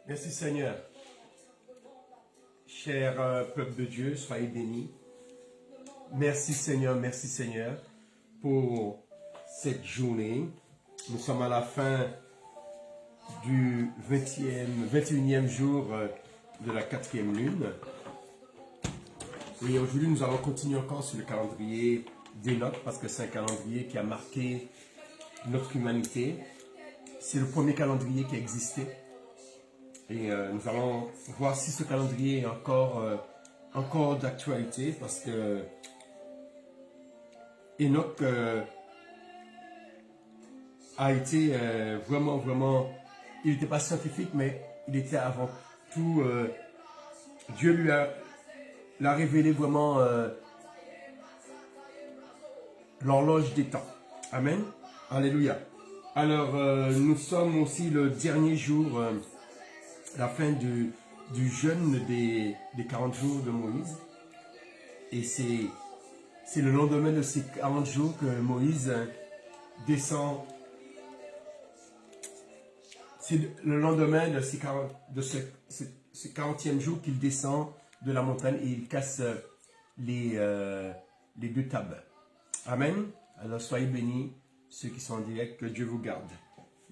Merci Seigneur. Cher peuple de Dieu, soyez bénis. Merci Seigneur pour cette journée. Nous sommes à la fin du 21e jour de la 4e lune. Et aujourd'hui, nous allons continuer encore sur le calendrier d'Enoch parce que c'est un calendrier qui a marqué notre humanité. C'est le premier calendrier qui a existé. Et nous allons voir si ce calendrier est encore d'actualité parce que Enoch a été vraiment, il n'était pas scientifique, mais il était avant tout, Dieu l'a révélé vraiment l'horloge des temps. Amen. Alléluia. Alors, nous sommes aussi le dernier jour, la fin du jeûne des 40 jours de Moïse. Et c'est le lendemain de ces 40 jours que Moïse descend. C'est le lendemain de ce 40e jour qu'il descend de la montagne et il casse les deux tables. Amen. Alors soyez bénis, ceux qui sont en direct, que Dieu vous garde.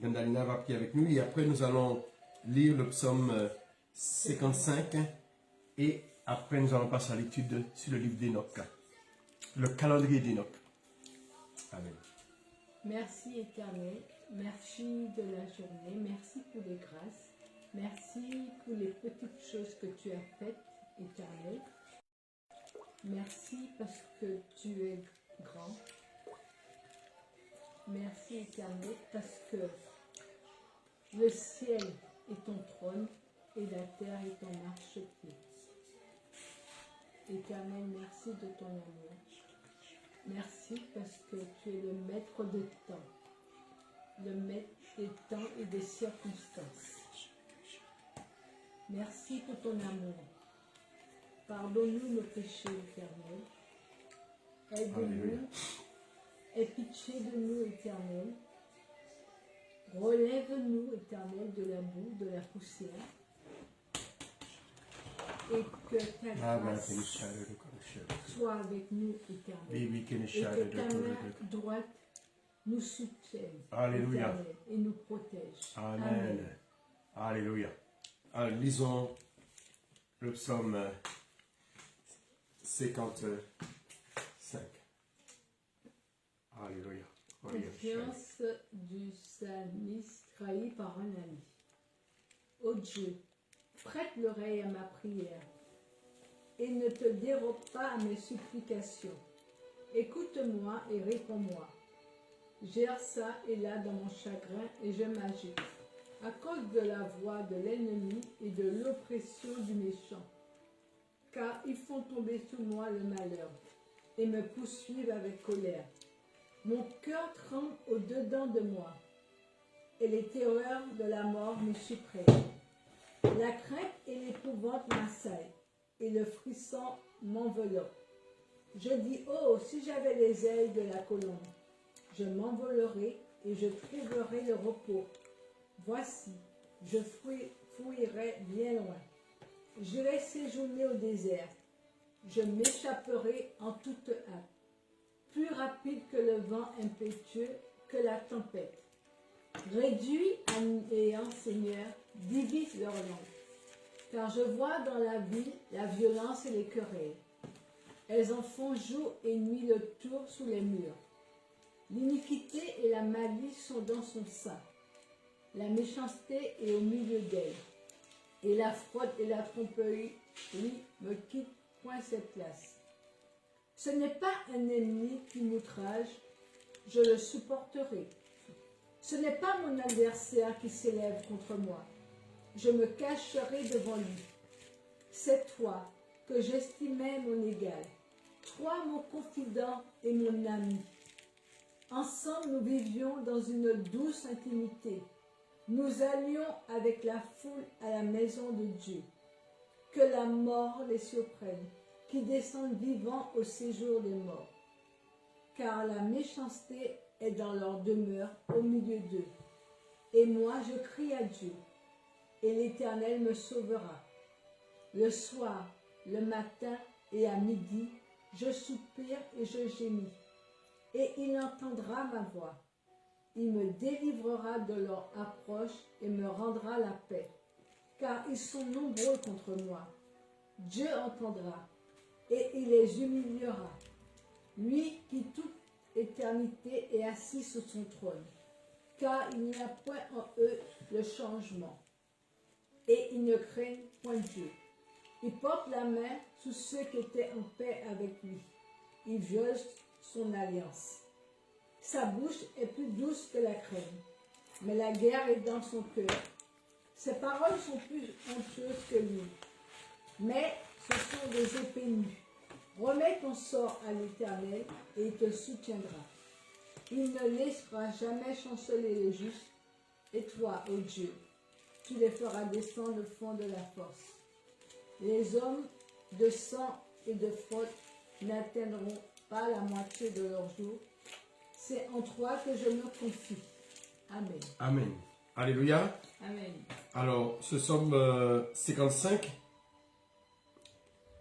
Gandalina va prier avec nous et après nous allons lire le psaume 55 et après nous allons passer à l'étude sur le livre d'Enoch, le calendrier d'Enoch. Amen. Merci Éternel, merci de la journée, merci pour les grâces, merci pour les petites choses que tu as faites, Éternel. Merci parce que tu es grand. Merci Éternel parce que le ciel est ton trône et la terre est ton marchepied. Éternel, merci de ton amour. Merci parce que tu es le maître de temps, le maître des temps et des circonstances. Merci pour ton amour. Pardonne-nous nos péchés, Éternel. Aide-nous. Aie pitié de nous, Éternel. Relève-nous, Éternel, de la boue, de la poussière. Et que ta grâce soit avec nous, Éternel. Et que ta main droite nous soutienne, Alléluia. Éternel, et nous protège. Amen. Amen. Alléluia. Alors, lisons le psaume 55. Alléluia. Confiance du psalmiste trahi par un ami. Ô Dieu, prête l'oreille à ma prière et ne te dérobe pas à mes supplications. Écoute-moi et réponds-moi. J'erre ça et là dans mon chagrin et je m'agite à cause de la voix de l'ennemi et de l'oppression du méchant. Car ils font tomber sous moi le malheur et me poursuivent avec colère. Mon cœur tremble au-dedans de moi et les terreurs de la mort me suppriment. La crainte et l'épouvante m'assaillent et le frisson m'enveloppe. Je dis, oh, si j'avais les ailes de la colombe, je m'envolerais et je trouverais le repos. Voici, je fuirai bien loin. J'irai séjourner au désert. Je m'échapperai en toute hâte, plus rapide que le vent impétueux, que la tempête. Réduis à néant, Seigneur, divise leur langue. Car je vois dans la ville la violence et les querelles. Elles en font jour et nuit le tour sous les murs. L'iniquité et la malice sont dans son sein. La méchanceté est au milieu d'elle. Et la fraude et la tromperie, oui, me quittent point cette place. Ce n'est pas un ennemi qui m'outrage, je le supporterai. Ce n'est pas mon adversaire qui s'élève contre moi. Je me cacherai devant lui. C'est toi que j'estimais mon égal, toi mon confident et mon ami. Ensemble nous vivions dans une douce intimité. Nous allions avec la foule à la maison de Dieu. Que la mort les surprenne, qui descendent vivants au séjour des morts. Car la méchanceté est dans leur demeure au milieu d'eux. Et moi je crie à Dieu. et l'Éternel me sauvera. Le soir, le matin et à midi, je soupire et je gémis. Et il entendra ma voix. Il me délivrera de leur approche et me rendra la paix. Car ils sont nombreux contre moi. Dieu entendra et il les humiliera. Lui qui toute éternité est assis sur son trône. Car il n'y a point en eux le changement. Et ils ne craignent point Dieu. Il porte la main sur ceux qui étaient en paix avec lui. Il viole son alliance. Sa bouche est plus douce que la crème, mais la guerre est dans son cœur. Ses paroles sont plus onctueuses que lui, mais ce sont des épées nues. Remets ton sort à l'Éternel et il te soutiendra. Il ne laissera jamais chanceler les justes, et toi, ô Dieu, tu les feras descendre au fond de la force. Les hommes de sang et de fraude n'atteindront pas la moitié de leurs jours. C'est en toi que je me confie. Amen. Amen. Alléluia. Amen. Alors, ce psaume 55,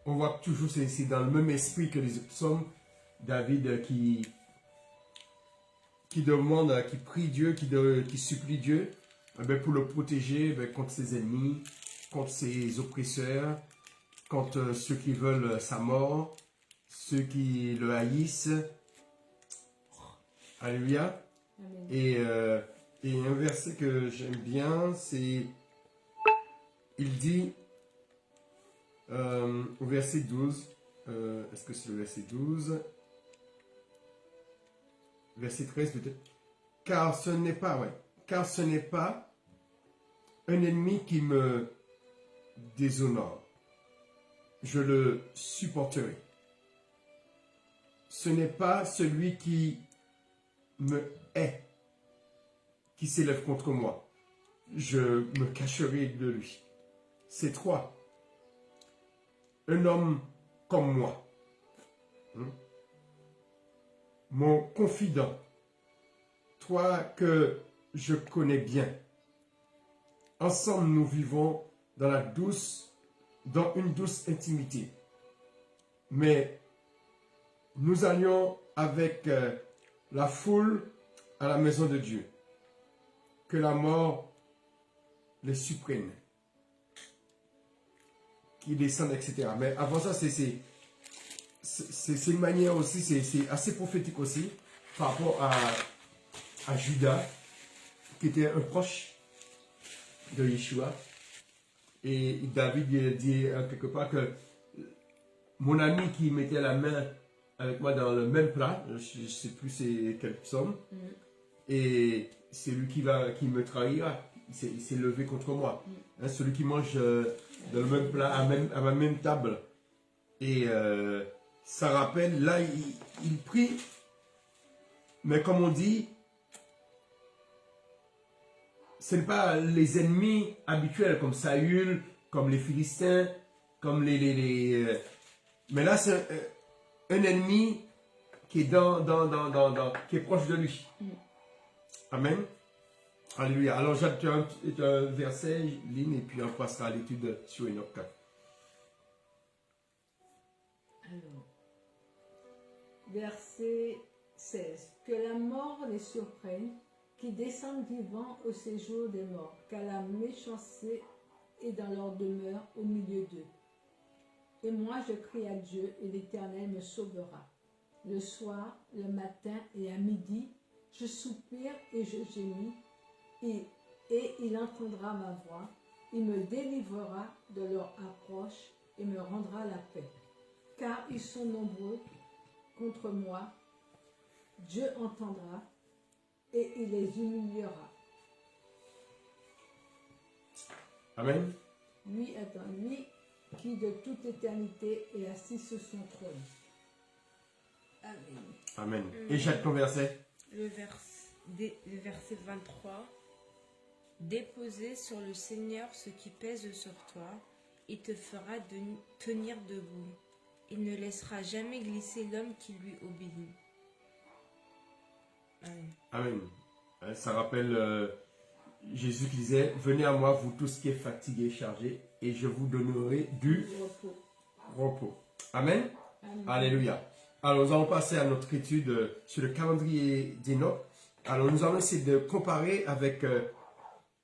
on voit que toujours c'est dans le même esprit que les psaumes. David qui demande, qui prie Dieu, qui supplie Dieu pour le protéger contre ses ennemis, contre ses oppresseurs, contre ceux qui veulent sa mort, ceux qui le haïssent. Alléluia. Amen. Et un verset que j'aime bien, c'est, il dit au verset 12, est-ce que c'est le verset 12? Verset 13 peut-être. Car ce n'est pas un ennemi qui me déshonore. Je le supporterai. Ce n'est pas celui qui me hait, qui s'élève contre moi. Je me cacherai de lui. C'est toi, un homme comme moi, mon confident, toi que je connais bien. Ensemble, nous vivons dans une douce intimité. Mais nous allions avec la foule à la maison de Dieu. Que la mort les supprime, qu'ils descendent, etc. Mais avant ça, c'est une manière aussi, c'est assez prophétique aussi, par rapport à Judas, qui était un proche de Yeshua. Et David dit quelque part que mon ami qui mettait la main avec moi dans le même plat, je ne sais plus c'est quel psaume, et c'est lui qui me trahira, il s'est levé contre moi. Celui qui mange dans le même plat, à ma même table. Et ça rappelle, là, il prie, mais comme on dit, ce n'est pas les ennemis habituels comme Saül, comme les Philistins, comme mais là, c'est un ennemi qui est qui est proche de lui. Amen. Alléluia. Alors, j'ai un verset, Lynn, et puis on passera à l'étude sur Enoch 4. Alors, verset 16. Que la mort les surprenne, qui descendent vivants au séjour des morts, car la méchanceté est dans leur demeure au milieu d'eux. Et moi je crie à Dieu, et l'Éternel me sauvera. Le soir, le matin et à midi, je soupire et je gémis, et il entendra ma voix, il me délivrera de leur approche et me rendra la paix. Car ils sont nombreux contre moi, Dieu entendra et il les humiliera. Amen. Lui qui de toute éternité est assis sur son trône. Amen. Amen. Et Jacques, ton verset? Le verset 23. Déposez sur le Seigneur ce qui pèse sur toi, il te fera tenir debout. Il ne laissera jamais glisser l'homme qui lui obéit. Amen. Amen. Ça rappelle Jésus qui disait, venez à moi, vous tous qui êtes fatigués et chargés, et je vous donnerai du Repos. repos. Amen. Amen. Alléluia. Alors, nous allons passer à notre étude sur le calendrier d'Enoch. Alors, nous allons essayer de comparer avec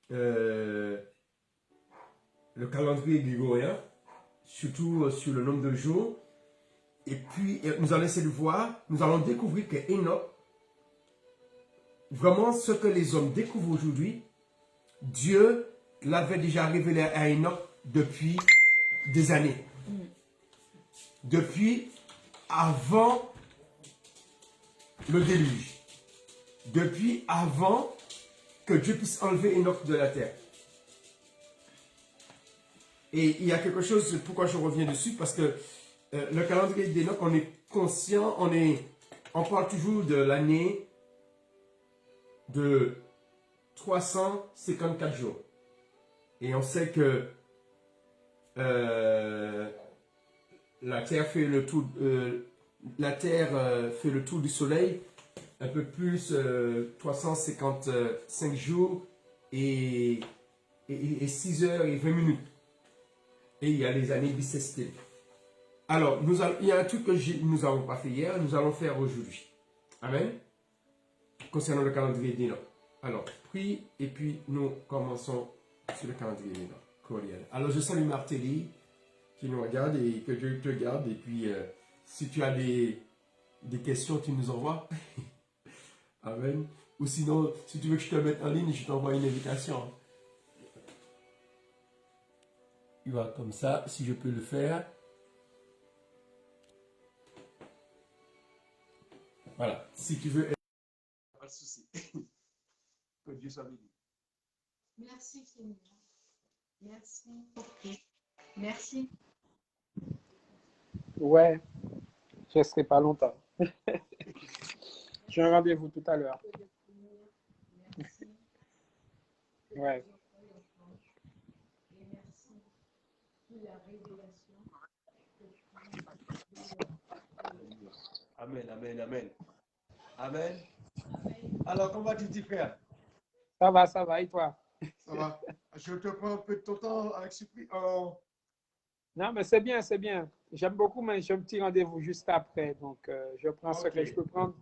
le calendrier grégorien, surtout sur le nombre de jours. Et puis, nous allons essayer de voir, nous allons découvrir que Enoch, vraiment ce que les hommes découvrent aujourd'hui, Dieu l'avait déjà révélé à Enoch depuis des années. Depuis avant le déluge. Depuis avant que Dieu puisse enlever Enoch de la terre. Et il y a quelque chose, pourquoi je reviens dessus, parce que le calendrier d'Enoch, on est conscient, on parle toujours de l'année de 354 jours. Et on sait que la Terre fait le tour, fait le tour du Soleil, un peu plus 355 jours et 6 heures et 20 minutes. Et il y a les années bissextiles. Alors, il y a un truc que nous n'avons pas fait hier, nous allons faire aujourd'hui. Amen. Concernant le calendrier d'Enoch. Alors, prie et puis nous commençons sur le calendrier d'Enoch. Cordial. Alors, je salue Martelly qui nous regarde et que Dieu te garde. Et puis, si tu as des questions, tu nous envoies. Amen. Ou sinon, si tu veux que je te mette en ligne, je t'envoie une invitation. Tu vas comme ça, si je peux le faire. Voilà. Si tu veux. Pas de souci. Que Dieu soit béni. Merci Seigneur. Merci pour tout. Merci. Ouais, je ne serai pas longtemps. J'ai un rendez-vous tout à l'heure. Merci. Ouais. Et merci pour la révélation. Amen, amen, amen. Amen. Alors, comment vas-tu, petit frère? Ça va, et toi? Ça va. Je te prends un peu de ton temps avec surprise. Non, mais c'est bien, c'est bien. J'aime beaucoup, mais j'ai un petit rendez-vous juste après. Donc, je prends ce que je peux prendre.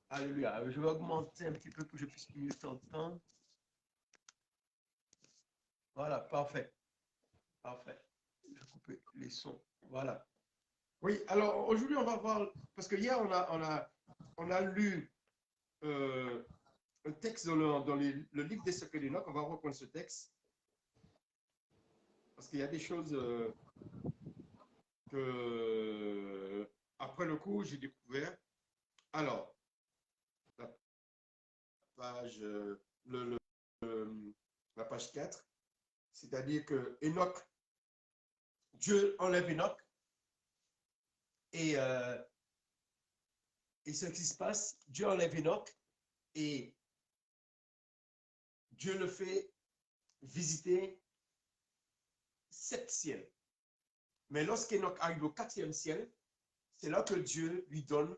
Alléluia. Je vais augmenter un petit peu pour que je puisse mieux t'entendre. Voilà, parfait. Parfait. Je vais couper les sons. Voilà. Oui, alors aujourd'hui, on va voir, parce que hier, on a lu un texte dans le livre des secrets d'Enoch. On va reprendre ce texte. Parce qu'il y a des choses que, après le cours, j'ai découvert. Alors, la page, la page 4, c'est-à-dire que Enoch, Dieu enlève Enoch, et ce qui se passe, Dieu enlève Enoch, et Dieu le fait visiter 7 ciels. Mais lorsqu'Enoch arrive au 4e ciel, c'est là que Dieu lui donne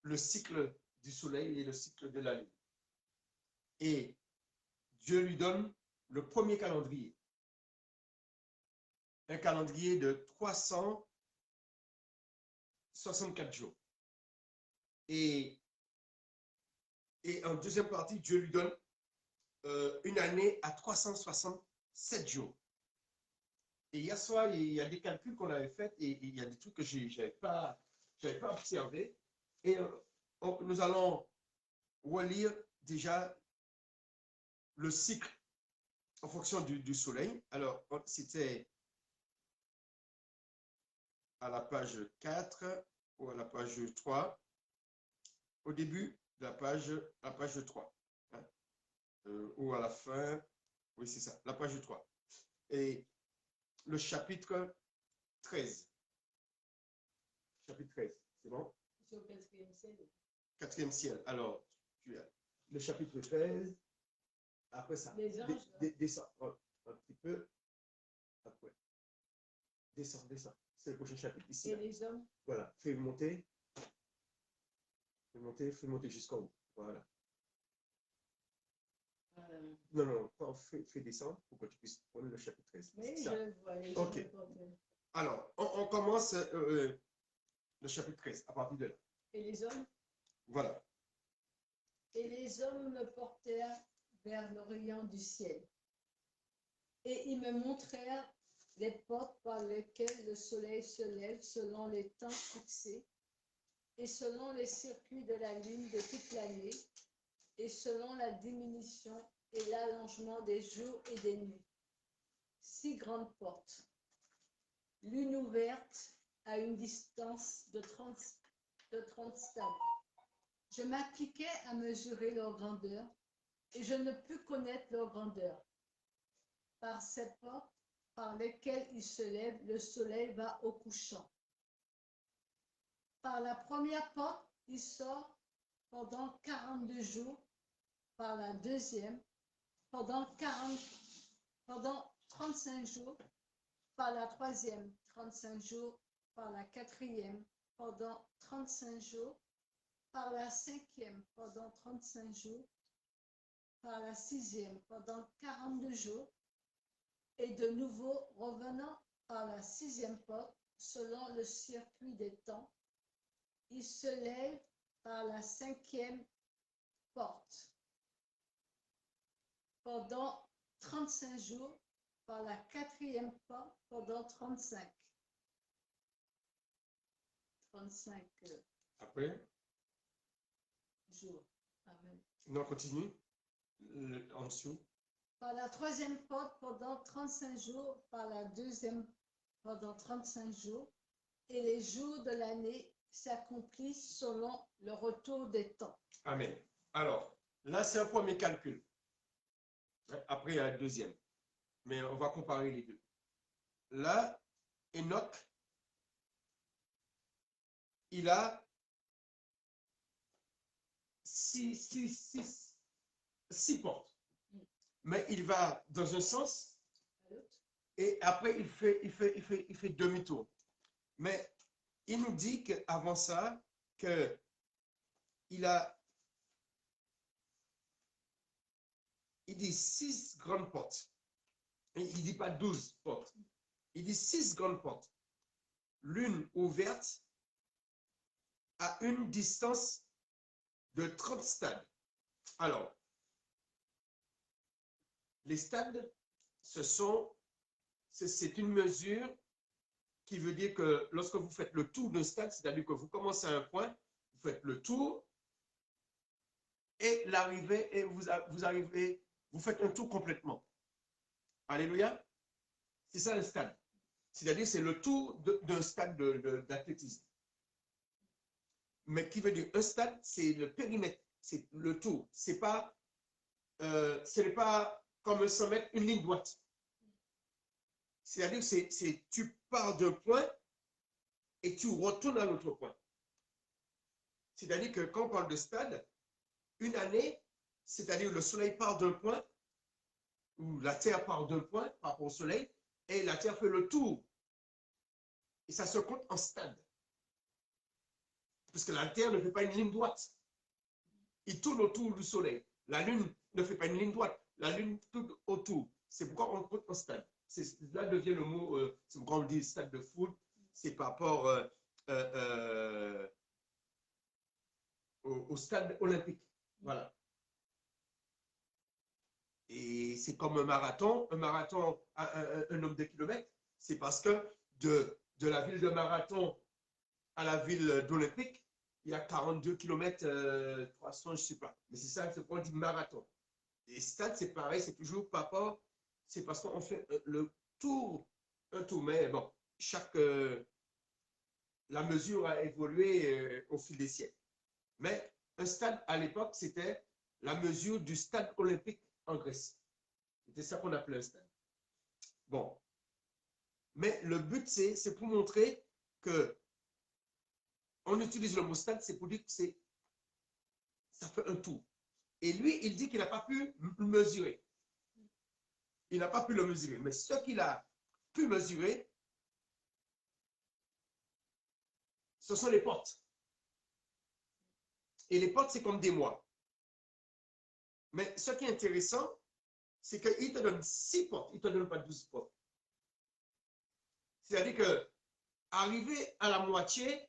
le cycle du soleil et le cycle de la lune. Et Dieu lui donne le premier calendrier. Un calendrier de 364 jours. Et en deuxième partie, Dieu lui donne une année à 367 jours. Et hier soir, il y a des calculs qu'on avait faits et il y a des trucs que je n'avais pas observé. Et nous allons relire déjà le cycle en fonction du soleil. Alors, c'était à la page 4 ou à la page 3, au début de la page 3, hein, ou à la fin, oui c'est ça, la page 3. Et le chapitre 13. Chapitre 13, c'est bon? C'est au 4e ciel. 4e ciel. Alors, tu as le chapitre 13. Après ça, descends un petit peu. Après. Descends. C'est le prochain chapitre ici. Et les hommes? Voilà, fais monter. Fais monter jusqu'en haut. Voilà. Non, non, quand on fait descendre pour que tu puisses prendre le chapitre 13. Oui, C'est ça. je vois les Ok. gens porteurs. Alors, on commence le chapitre 13 à partir de là. Et les hommes? Voilà. Et les hommes me portèrent vers l'orient du ciel. Et ils me montrèrent les portes par lesquelles le soleil se lève selon les temps fixés et selon les circuits de la lune de toute l'année et selon la diminution et l'allongement des jours et des nuits. 6 grandes portes, l'une ouverte à une distance de 30 stades. Je m'appliquais à mesurer leur grandeur et je ne pus connaître leur grandeur. Par ces portes par lesquelles il se lève, le soleil va au couchant. Par la première porte, il sort pendant 42 jours. Par la deuxième, pendant 35 jours. Par la troisième, 35 jours. Par la quatrième, pendant 35 jours. Par la cinquième, pendant 35 jours. Par la sixième, pendant 42 jours. Et de nouveau revenant par la sixième porte, selon le circuit des temps, il se lève par la cinquième porte pendant 35 jours, par la quatrième porte pendant 35 Après, jours. Amen. on continue. En dessous. Par la troisième porte pendant 35 jours, par la deuxième pendant 35 jours, et les jours de l'année s'accomplissent selon le retour des temps. Amen. Alors, là, c'est un premier calcul. Après, il y a le deuxième. Mais on va comparer les deux. Là, Enoch, il a six portes. Mais il va dans un sens et après, il fait demi-tour. Mais il nous dit qu'avant ça, il dit 6 grandes portes. Et il ne dit pas 12 portes. Il dit 6 grandes portes. L'une ouverte à une distance de 30 stades. Alors, les stades, c'est une mesure qui veut dire que lorsque vous faites le tour d'un stade, c'est-à-dire que vous commencez à un point, vous faites le tour, et l'arrivée, et vous arrivez, vous faites un tour complètement. Alléluia. C'est ça un stade. C'est-à-dire c'est le tour d'un stade d'athlétisme. Mais qui veut dire un stade, c'est le périmètre, c'est le tour. Ce n'est pas comme un 100 mètres, une ligne droite. C'est-à-dire que tu pars d'un point et tu retournes à l'autre point. C'est-à-dire que quand on parle de stade, une année, c'est-à-dire le soleil part d'un point, ou la Terre part d'un point par rapport au soleil, et la Terre fait le tour. Et ça se compte en stade. Parce que la Terre ne fait pas une ligne droite. Il tourne autour du soleil. La Lune ne fait pas une ligne droite. La Lune tourne autour. C'est pourquoi on compte en stade. Là devient le mot, c'est pourquoi on dit stade de foot, c'est par rapport au stade olympique. Voilà. Et c'est comme un marathon un nombre de kilomètres, c'est parce que de la ville de Marathon à la ville d'Olympique, il y a 42 km 300, je ne sais pas. Mais c'est ça, c'est pour du marathon. Et stade, c'est pareil, c'est toujours par rapport, c'est parce qu'on fait le tour, un tour. Mais bon, la mesure a évolué au fil des siècles. Mais un stade, à l'époque, c'était la mesure du stade olympique en Grèce. C'était ça qu'on appelait un stade. Bon. Mais le but, c'est pour montrer que on utilise le mot stade, c'est pour dire que ça fait un tour. Et lui, il dit qu'il n'a pas pu mesurer. Il n'a pas pu le mesurer. Mais ce qu'il a pu mesurer, ce sont les portes. Et les portes, c'est comme des mois. Mais ce qui est intéressant, c'est qu'il te donne 6 portes, il ne te donne pas 12 portes. C'est-à-dire que, arrivé à la moitié,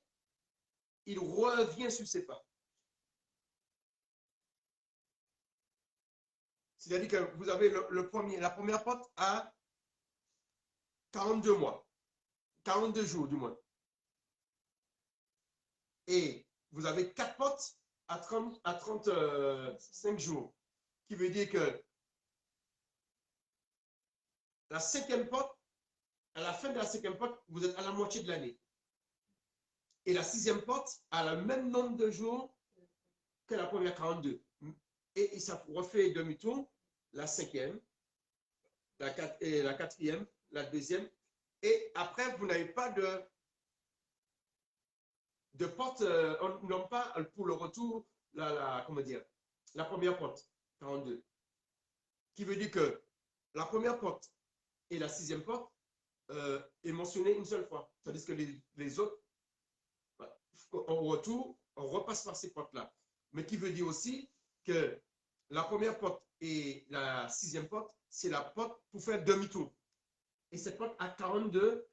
il revient sur ses pas. C'est-à-dire que vous avez la première porte à 42 mois, 42 jours du moins. Et vous avez 4 portes à 35 jours, qui veut dire que la 5e porte, à la fin de la 5e porte, vous êtes à la moitié de l'année. Et la 6e porte a le même nombre de jours que la première 42. Et ça refait demi-tour, la 5e, la 4e, la 2e. Et après, vous n'avez pas de porte, non pas pour le retour, comment dire, la première porte, 42. Qui veut dire que la première porte et la 6e porte est mentionnée une seule fois. Tandis que les autres, en retour, on repasse par ces portes-là. Mais qui veut dire aussi que la première porte et la 6e porte, c'est la porte pour faire demi-tour. Et cette porte a 42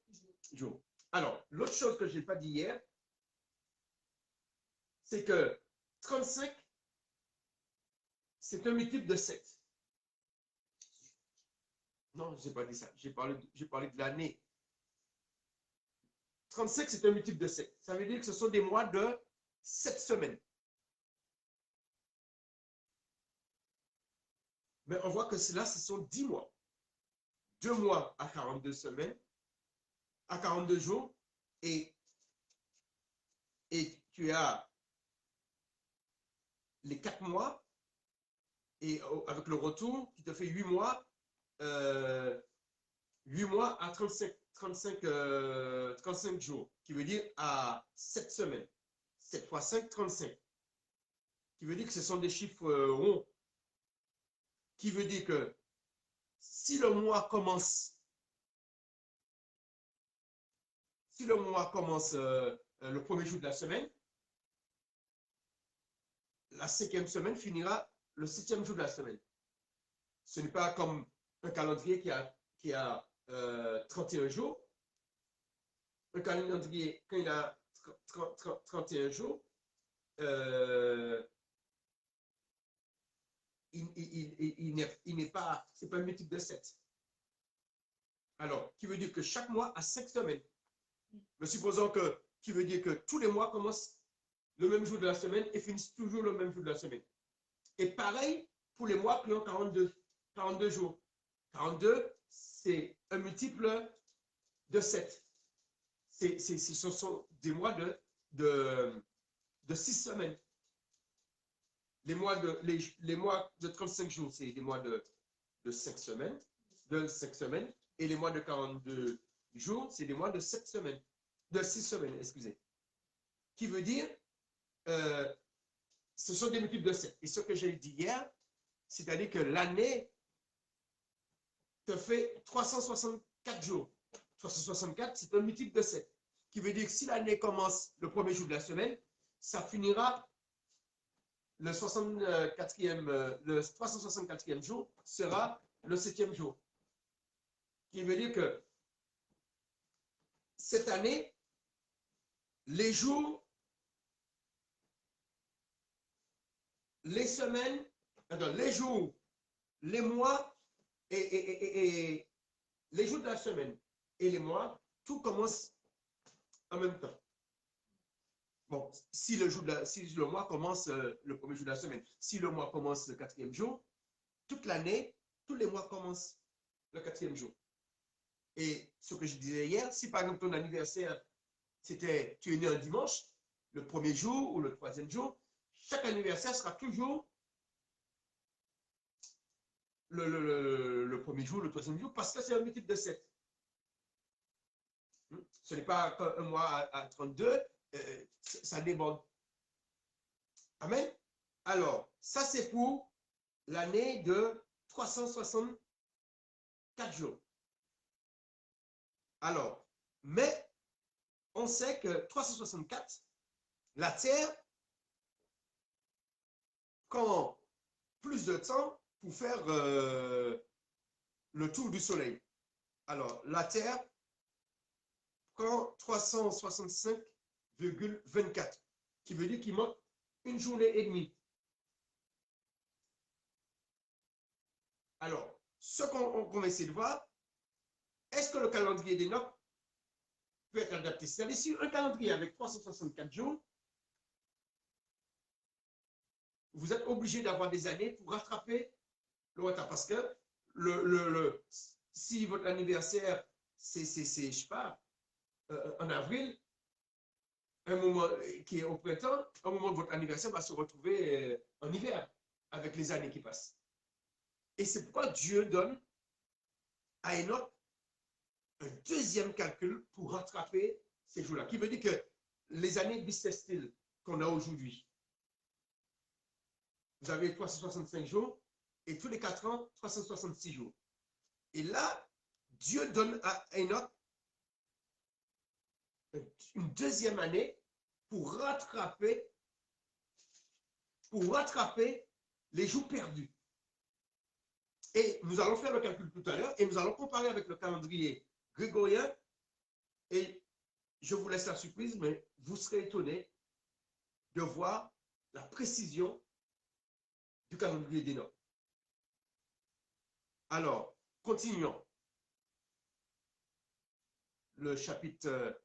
jours. Alors, l'autre chose que je n'ai pas dit hier, c'est que 35, c'est un multiple de 7. Non, je n'ai pas dit ça. J'ai parlé de l'année. 35, c'est un multiple de 7. Ça veut dire que ce sont des mois de 7 semaines. Mais on voit que cela, ce sont 10 mois. 2 mois à 42 semaines, à 42 jours, et tu as les 4 mois, et avec le retour, qui te fait 8 mois, 8 mois à 35 jours, qui veut dire à 7 semaines. 7 fois 5, 35. Qui veut dire que ce sont des chiffres ronds. Qui veut dire que si le mois commence, le premier jour de la semaine, la 5e semaine finira le 7e jour de la semaine. Ce n'est pas comme un calendrier qui a 31 jours. Un calendrier, quand il a 31 jours, il n'est pas, c'est pas un multiple de 7. Alors, qui veut dire que chaque mois a 5 semaines. Mais supposons que, qui veut dire que tous les mois commencent le même jour de la semaine et finissent toujours le même jour de la semaine. Et pareil pour les mois qui ont 42 jours. 42, c'est un multiple de 7. Ce sont des mois de 6 semaines. Les mois de 35 jours, c'est des mois de 5 semaines, et les mois de 42 jours, c'est des mois de 7 semaines, de 6 semaines, excusez. Qui veut dire, ce sont des multiples de 7. Et ce que j'ai dit hier, c'est-à-dire que l'année te fait 364 jours. 364, c'est un multiple de 7. Qui veut dire que si l'année commence le premier jour de la semaine, ça finira le 364e jour sera le 7e jour. Qui veut dire que cette année, les jours, les semaines, les jours, les mois et les jours de la semaine et les mois, tout commence en même temps. Bon, si le mois commence le premier jour de la semaine, si le mois commence le 4e jour, toute l'année, tous les mois commencent le 4e jour. Et ce que je disais hier, si par exemple ton anniversaire, tu es né un dimanche, le premier jour ou le 3e jour, chaque anniversaire sera toujours le premier jour, le 3e jour, parce que c'est un multiple de 7. Ce n'est pas un mois à 32, ça déborde. Amen. Alors, ça c'est pour l'année de 364 jours. Alors, mais on sait que 364, la Terre, quand plus de temps pour faire le tour du Soleil. Alors, la Terre prend 365,24, qui veut dire qu'il manque une journée et demie. Alors, ce qu'on va essayer de voir, est-ce que le calendrier d'Enoch peut être adapté? C'est-à-dire, si un calendrier avec 364 jours, vous êtes obligé d'avoir des années pour rattraper le retard. Parce que si votre anniversaire, c'est je sais pas, en avril, un moment qui est au printemps, un moment de votre anniversaire va se retrouver en hiver, avec les années qui passent. Et c'est pourquoi Dieu donne à Enoch un deuxième calcul pour rattraper ces jours-là, qui veut dire que les années bissextiles qu'on a aujourd'hui, vous avez 365 jours, et tous les 4 ans, 366 jours. Et là, Dieu donne à Enoch une deuxième année pour rattraper les jours perdus. Et nous allons faire le calcul tout à l'heure et nous allons comparer avec le calendrier grégorien. Et je vous laisse la surprise, mais vous serez étonnés de voir la précision du calendrier d'Enoch. Alors, continuons. Le chapitre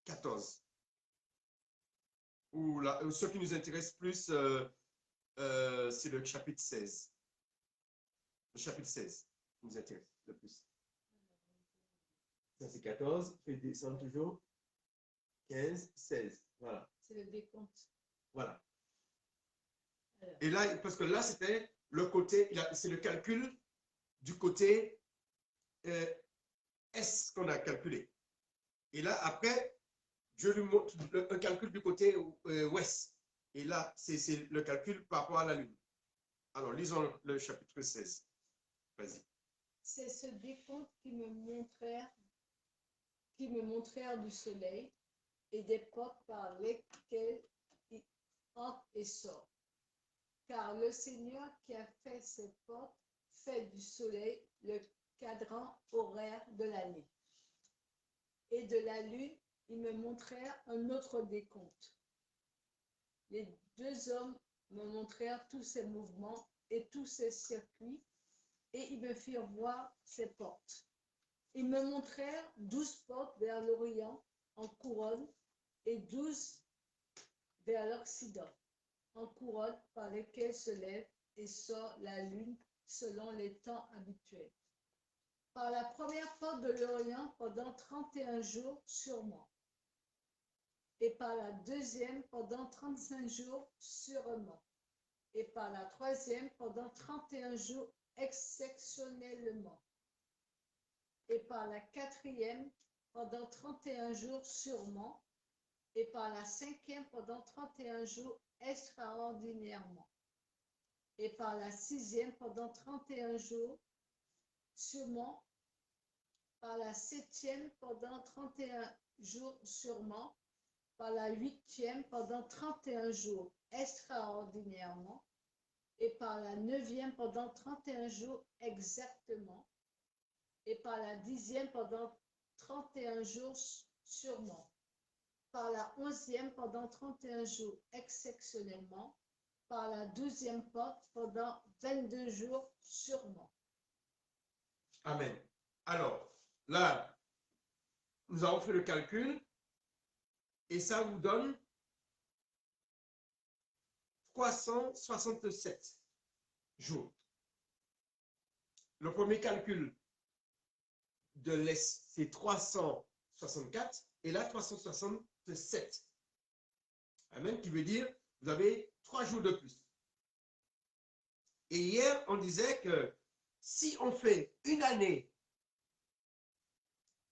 14. Ce qui nous intéresse plus, c'est le chapitre 16. Le chapitre 16 nous intéresse le plus. Ça, c'est 14, fait descendre toujours. 15, 16. Voilà. C'est le décompte. Voilà. Alors. Et là, parce que là, c'était le côté, c'est le calcul du côté S qu'on a calculé. Et là, après, je lui montre un calcul du côté ouest. Et là, c'est le calcul par rapport à la Lune. Alors, lisons le chapitre 16. Vas-y. C'est ce décompte qui me montrèrent du soleil et des portes par lesquelles il entre et sort. Car le Seigneur qui a fait ces portes fait du soleil le cadran horaire de l'année. Et de la lune, ils me montrèrent un autre décompte. Les deux hommes me montrèrent tous ses mouvements et tous ses circuits, et ils me firent voir ses portes. Ils me montrèrent 12 portes vers l'Orient en couronne et 12 vers l'Occident en couronne par lesquelles se lève et sort la lune selon les temps habituels. Par la première porte de l'Orient pendant 31 jours sûrement, et par la deuxième pendant 35 jours sûrement, et par la troisième pendant 31 jours exceptionnellement, et par la quatrième pendant 31 jours sûrement, et par la cinquième pendant 31 jours extraordinairement, et par la sixième pendant 31 jours sûrement, par la septième pendant 31 jours sûrement, par la huitième pendant 31 jours extraordinairement, et par la neuvième pendant 31 jours exactement, et par la dixième pendant 31 jours sûrement, par la onzième pendant 31 jours exceptionnellement, par la douzième porte pendant 22 jours sûrement. Amen. Alors, là, nous avons fait le calcul et ça vous donne 367 jours. Le premier calcul de l'Est, c'est 364 et là 367. Amen, qui veut dire vous avez 3 jours de plus. Et hier, on disait que si on fait une année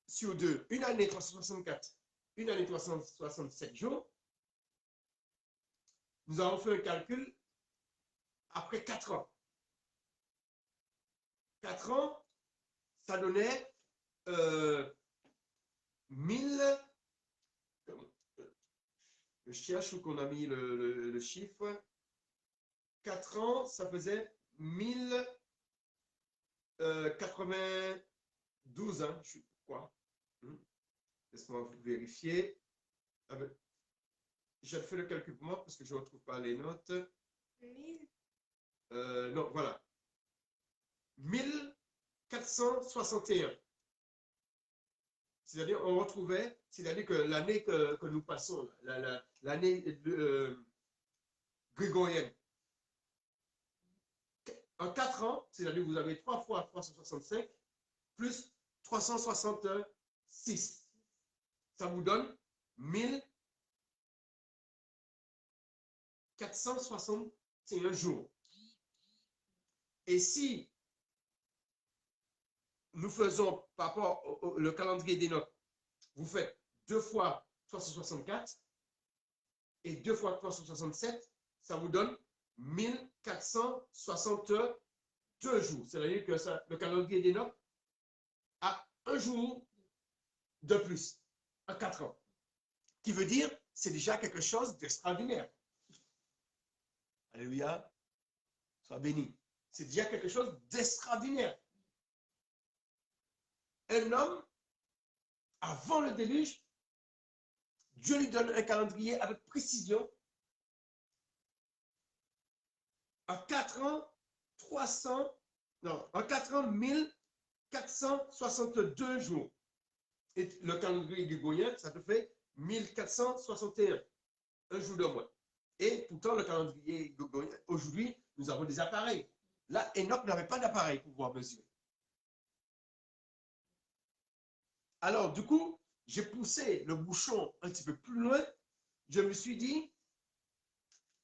sur deux, une année 364, une année 367 jours, nous avons fait un calcul après 4 ans. 4 ans, ça donnait 1000. Je cherche où qu'on a mis le chiffre. 4 ans, ça faisait 1092, hein, je suis quoi? Laisse-moi vérifier. Ah ben, j'ai fait le calcul pour moi parce que je ne retrouve pas les notes. 1000. Non, voilà. 1461. C'est-à-dire, on retrouvait, c'est-à-dire que l'année que nous passons, l'année grégorienne, en 4 ans, c'est-à-dire que vous avez 3 fois 365 plus 366. Ça vous donne 1461 jours. Et si nous faisons par rapport au calendrier des notes, vous faites 2 fois 364 et 2 fois 367, ça vous donne 1462 jours. C'est-à-dire que le calendrier des notes a un jour de plus à 4 ans. Qui veut dire, c'est déjà quelque chose d'extraordinaire. Alléluia. Sois béni. C'est déjà quelque chose d'extraordinaire. Un homme, avant le déluge, Dieu lui donne un calendrier avec précision. En 4 ans, en 4 ans, 1462 jours. Et le calendrier grégorien, ça te fait 1461, un jour de moins. Et pourtant, le calendrier grégorien, aujourd'hui, nous avons des appareils. Là, Enoch n'avait pas d'appareil pour pouvoir mesurer. Alors, du coup, j'ai poussé le bouchon un petit peu plus loin. Je me suis dit,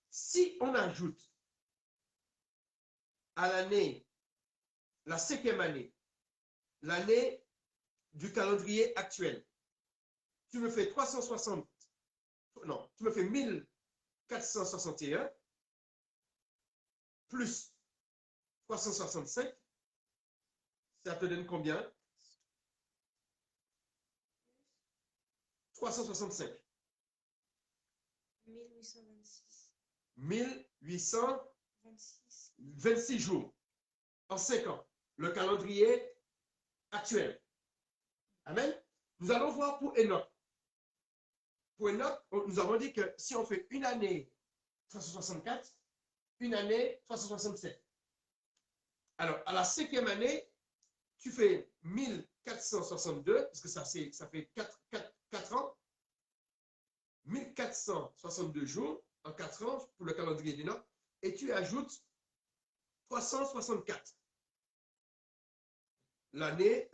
si on ajoute à l'année, la 5e année, l'année du calendrier actuel, tu me fais 360, non, tu me fais 1461 plus 365, ça te donne combien? 365. 1826. 1826 jours en 5 ans. Le calendrier actuel. Amen. Nous allons voir pour Enoch. Pour Enoch, nous avons dit que si on fait une année 364, une année 367. Alors, à la 5e année, tu fais 1462, parce que ça fait 4 ans. 1462 jours en 4 ans pour le calendrier d'Enoch, et tu ajoutes 364. L'année,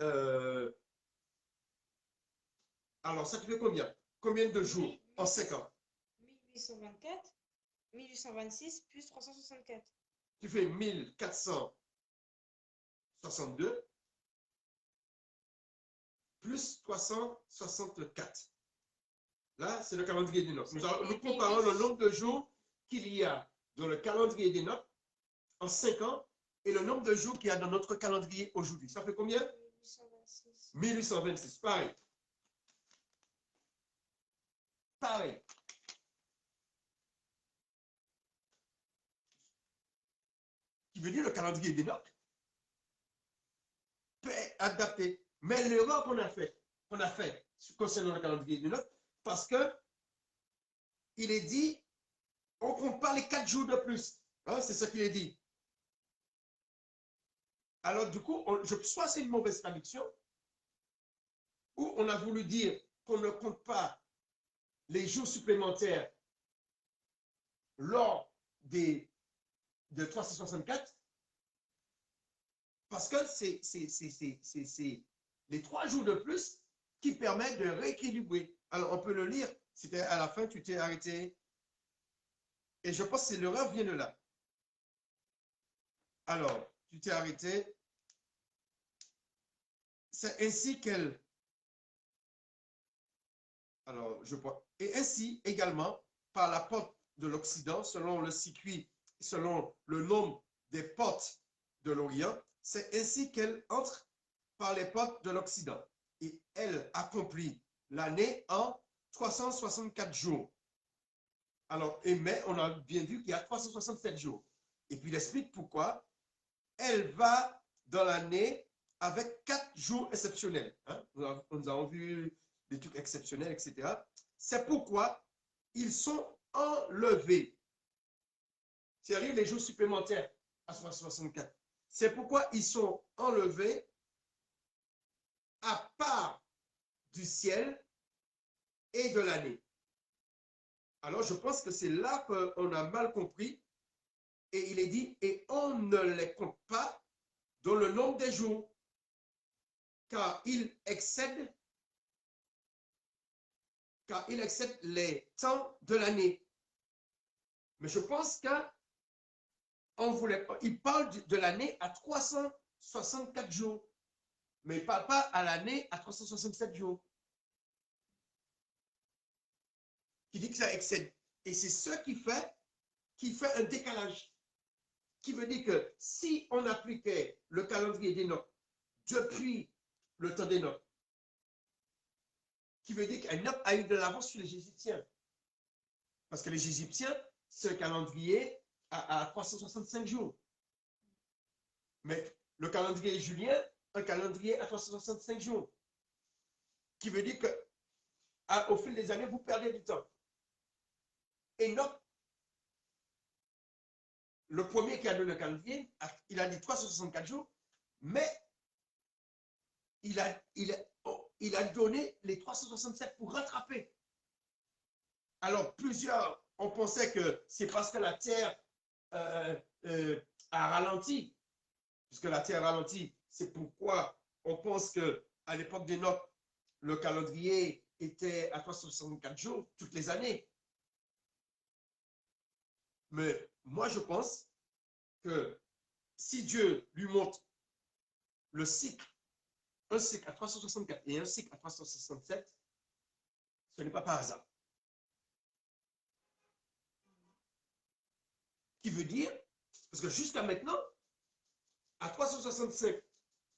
alors ça te fait combien? Combien de jours en 5 ans? 1824, 1826 plus 364. Tu fais 1462 plus 364. Là, c'est le calendrier d'Enoch. Nous comparons le nombre de jours qu'il y a dans le calendrier d'Enoch en 5 ans et le nombre de jours qu'il y a dans notre calendrier aujourd'hui. Ça fait combien? 1826. 1826. Pareil. Pareil. Qui veut dire le calendrier d'Enoch peut être adapté. Mais l'erreur qu'on a fait concernant le calendrier d'Enoch, parce que il est dit, on ne compte pas les 4 jours de plus. Hein, c'est ce qu'il est dit. Alors, du coup, soit c'est une mauvaise traduction, ou on a voulu dire qu'on ne compte pas les jours supplémentaires lors de 364, parce que c'est les 3 jours de plus qui permettent de rééquilibrer. Alors, on peut le lire. C'était à la fin, tu t'es arrêté. Et je pense que l'erreur vient de là. Alors, tu t'es arrêté. C'est ainsi qu'elle. Alors, je vois. Et ainsi également, par la porte de l'Occident, selon le circuit, selon le nombre des portes de l'Orient, c'est ainsi qu'elle entre par les portes de l'Occident. Et elle accomplit l'année en 364 jours. Alors, mais on a bien vu qu'il y a 367 jours. Et puis il explique pourquoi elle va dans l'année avec 4 jours exceptionnels. Hein? Nous avons vu des trucs exceptionnels, etc. C'est pourquoi ils sont enlevés. C'est-à-dire les jours supplémentaires à 64. C'est pourquoi ils sont enlevés à part du ciel et de l'année. Alors, je pense que c'est là qu'on a mal compris. Et il est dit, et on ne les compte pas dans le nombre des jours, car ils excèdent les temps de l'année. Mais je pense qu'il parle de l'année à 364 jours, mais il ne parle pas à l'année à 367 jours. Qui dit que ça excède. Et c'est ce qui fait un décalage. Qui veut dire que si on appliquait le calendrier d'Enoch depuis le temps d'Enoch, qui veut dire qu'Enoch a eu de l'avance sur les Égyptiens. Parce que les Égyptiens, c'est un calendrier à 365 jours. Mais le calendrier julien, un calendrier à 365 jours. Qui veut dire qu'au fil des années, vous perdez du temps. Enoch, le premier qui a donné le calendrier, il a dit 364 jours, mais il a donné les 367 pour rattraper. Alors, plusieurs ont pensé que c'est parce que la Terre a ralenti. Puisque la Terre a ralenti, c'est pourquoi on pense qu'à l'époque d'Enoch, le calendrier était à 364 jours toutes les années. Mais moi, je pense que si Dieu lui montre le cycle, un cycle à 364 et un cycle à 367, ce n'est pas par hasard. Qui veut dire, parce que jusqu'à maintenant, à 365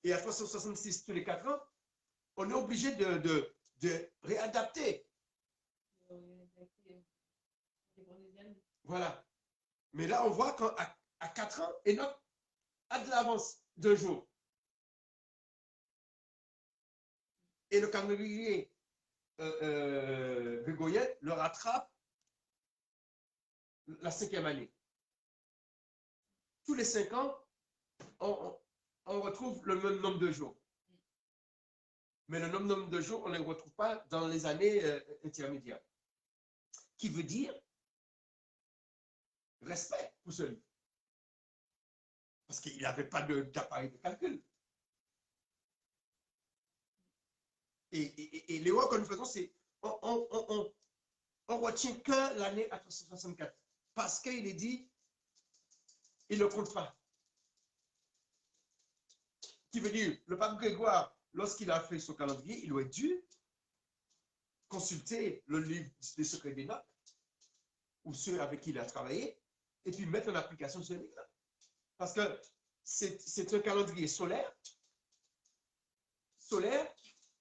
et à 366 tous les 4 ans, on est obligé de réadapter. Voilà. Mais là, on voit qu'à 4 ans, Enoch a de l'avance d'un jour. Et le calendrier grégorien le rattrape la 5e année. Tous les 5 ans, on retrouve le même nombre de jours. Mais le nombre de jours, on ne les retrouve pas dans les années intermédiaires. Qui veut dire respect pour ce livre. Parce qu'il n'avait pas d'appareil de calcul. Et l'erreur que nous faisons, c'est on retient que l'année à 364. Parce qu'il est dit, il ne compte pas. Qui veut dire, le pape Grégoire, lorsqu'il a fait son calendrier, il aurait dû consulter le livre des secrets d'Enoch, ou ceux avec qui il a travaillé, et puis mettre en application ce livre-là. Parce que c'est un calendrier solaire,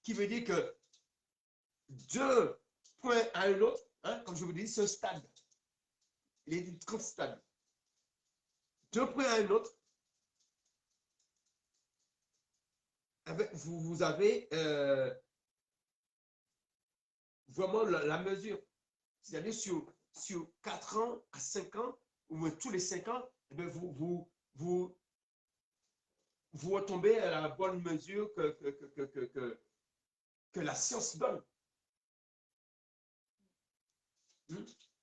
qui veut dire que d'un point à un autre, hein, comme je vous dis, c'est un stade. Il est de 30 stades. D'un point à un autre, vous avez vraiment la mesure. C'est-à-dire sur 4 ans à 5 ans, ou tous les 5 ans, vous retombez à la bonne mesure que la science donne.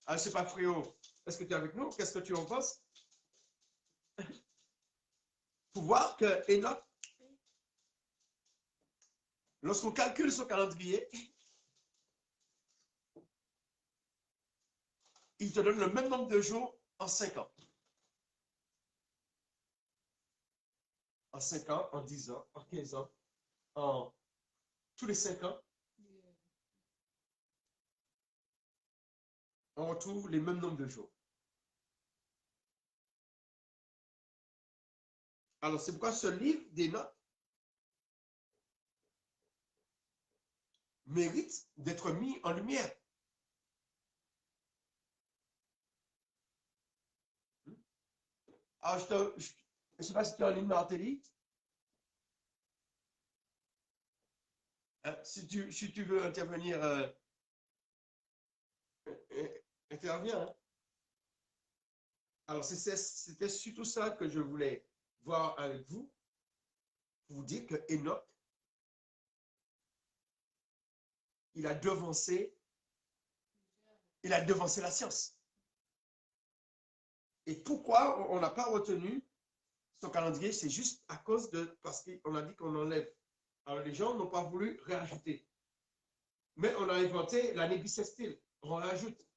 Ah, je ne sais pas, Fréo, est-ce que tu es avec nous? Qu'est-ce que tu en penses? Pour voir que Enoch, lorsqu'on calcule son calendrier, il te donne le même nombre de jours en 5 ans. En 5 ans, en 10 ans, en 15 ans, en tous les 5 ans, on retrouve les mêmes nombres de jours. Alors, c'est pourquoi ce livre d'Enoch mérite d'être mis en lumière. Alors, je ne sais pas si tu es en ligne, Martelly. Si tu veux intervenir, interviens. Hein. Alors, c'était surtout ça que je voulais voir avec vous, pour vous dire que Enoch, il a devancé la science. Et pourquoi on n'a pas retenu son calendrier? C'est juste à cause parce qu'on a dit qu'on enlève. Alors, les gens n'ont pas voulu réajouter. Mais on a inventé l'année bissextile. On rajoute.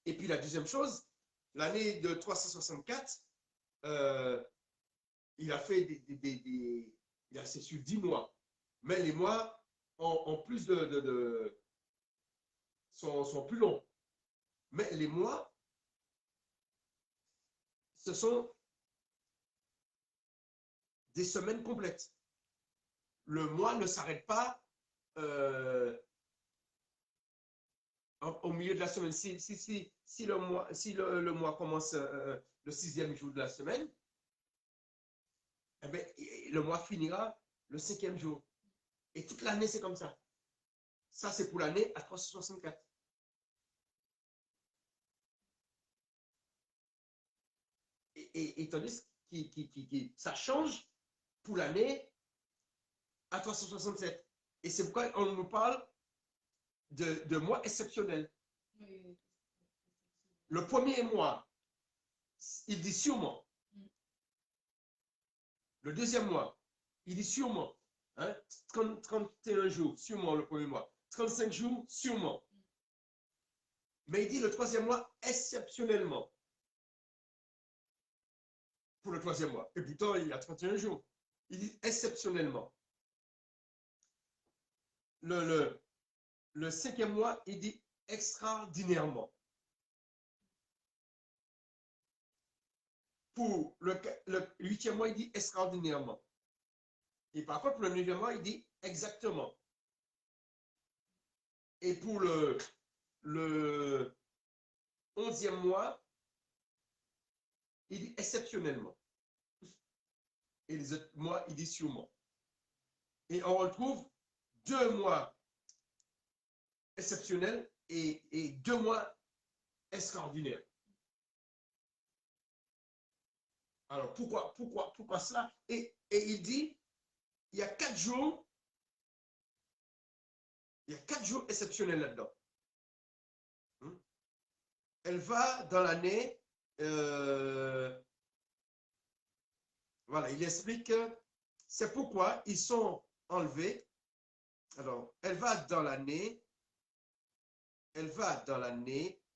Et puis, la deuxième chose, l'année de 364, il a fait c'est sur 10 mois. Mais les mois, en plus sont plus longs. Mais les mois, ce sont des semaines complètes. Le mois ne s'arrête pas au milieu de la semaine. Si le mois commence le 6e jour de la semaine, eh bien, le mois finira le 5e jour. Et toute l'année, c'est comme ça. Ça, c'est pour l'année à 364. Et tandis que ça change pour l'année à 367. Et c'est pourquoi on nous parle de mois exceptionnels. Le premier mois, il dit sûrement. Le deuxième mois, il dit sûrement. Hein? 31 jours, sûrement le premier mois. 35 jours, sûrement. Mais il dit le troisième mois, exceptionnellement. Pour le troisième mois. Et pourtant, il y a 31 jours. Il dit exceptionnellement. Le cinquième mois, il dit extraordinairement. Pour le huitième mois, il dit extraordinairement. Et par contre, pour le neuvième mois, il dit exactement. Et pour le 11e mois, il dit exceptionnellement. Et les autres mois, il dit sûrement. Et on retrouve 2 mois exceptionnels et 2 mois extraordinaires. Alors, pourquoi cela? Et il dit, il y a 4 jours, exceptionnels là-dedans. Elle va dans l'année, voilà, il explique que c'est pourquoi ils sont enlevés. Alors, elle va dans l'année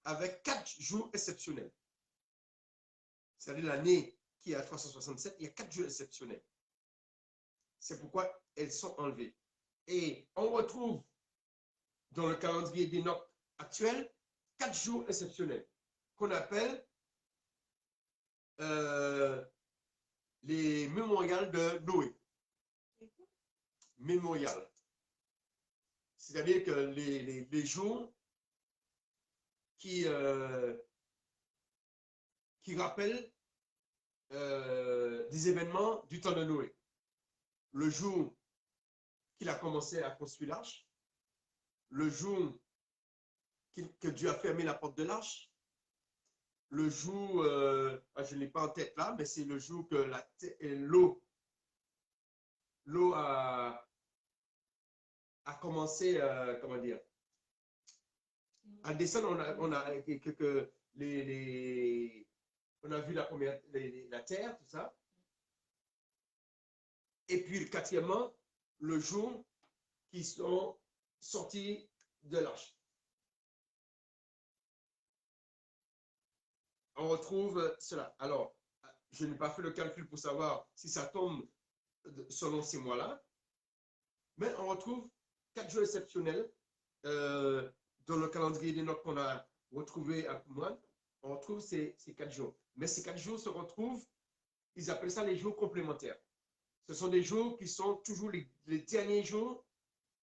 avec 4 jours exceptionnels. C'est-à-dire l'année qui est à 367, il y a 4 jours exceptionnels. C'est pourquoi elles sont enlevées. Et on retrouve dans le calendrier d'Enoch actuel 4 jours exceptionnels qu'on appelle les mémorials de Noé. Mémorial. C'est-à-dire que les jours qui rappellent des événements du temps de Noé. Le jour qu'il a commencé à construire l'arche, le jour que Dieu a fermé la porte de l'arche, le jour, je ne l'ai pas en tête là, mais c'est le jour que l'eau a commencé, comment dire, à descendre. On a vu la terre, tout ça. Et puis, quatrièmement, le jour qu'ils sont sortis de l'arche. On retrouve cela. Alors, je n'ai pas fait le calcul pour savoir si ça tombe selon ces mois-là, mais on retrouve 4 jours exceptionnels dans le calendrier d'Enoch qu'on a retrouvé à Qumran. On retrouve ces 4 jours. Mais ces 4 jours se retrouvent, ils appellent ça les jours complémentaires. Ce sont des jours qui sont toujours les derniers jours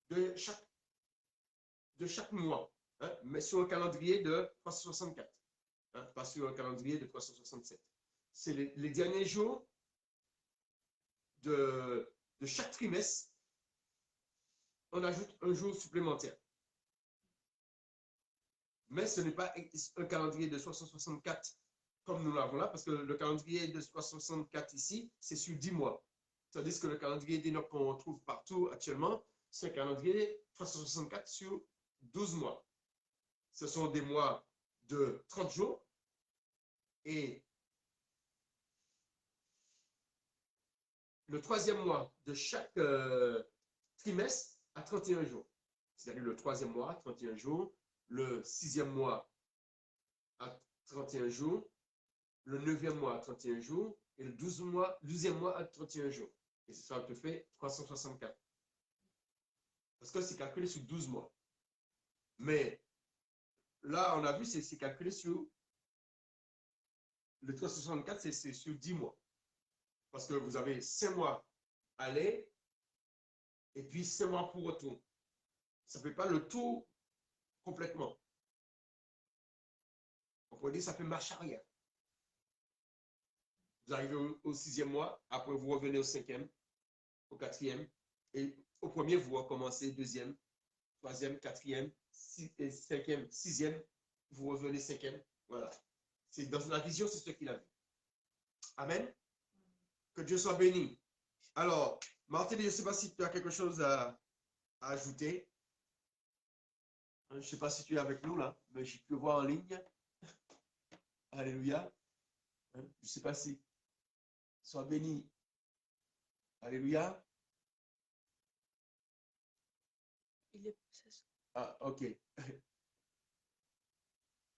de chaque mois, hein, mais sur le calendrier de 364, hein, pas sur le calendrier de 367. c'est les derniers jours de chaque trimestre. On ajoute un jour supplémentaire. Mais ce n'est pas un calendrier de 364 comme nous l'avons là, parce que le calendrier de 364 ici, c'est sur 10 mois. Tandis que le calendrier d'Enoch qu'on trouve partout actuellement, c'est un calendrier 364 sur 12 mois. Ce sont des mois de 30 jours et le troisième mois de chaque trimestre à 31 jours. C'est-à-dire le troisième mois à 31 jours, le sixième mois à 31 jours, le neuvième mois à 31 jours et le 12e mois à 31 jours. Et ça te fait 364. Parce que c'est calculé sur 12 mois. Mais là, on a vu, c'est calculé sur le 364, c'est sur 10 mois. Parce que vous avez 5 mois aller et puis 5 mois pour retour. Ça ne fait pas le tour complètement. On pourrait dire que ça fait marche arrière. Vous arrivez au 6e mois, après vous revenez au 5e, au 4e, et au premier, vous recommencez 2e, 3e, 4e, 5e, 6e, vous revenez 5e. Voilà. C'est dans la vision, c'est ce qu'il a vu. Amen. Que Dieu soit béni. Alors, Martin, je ne sais pas si tu as quelque chose à ajouter. Je ne sais pas si tu es avec nous là, mais je peux voir en ligne. Alléluia. Je ne sais pas si. Sois béni. Alléluia. Il est possessé. Ah, ok.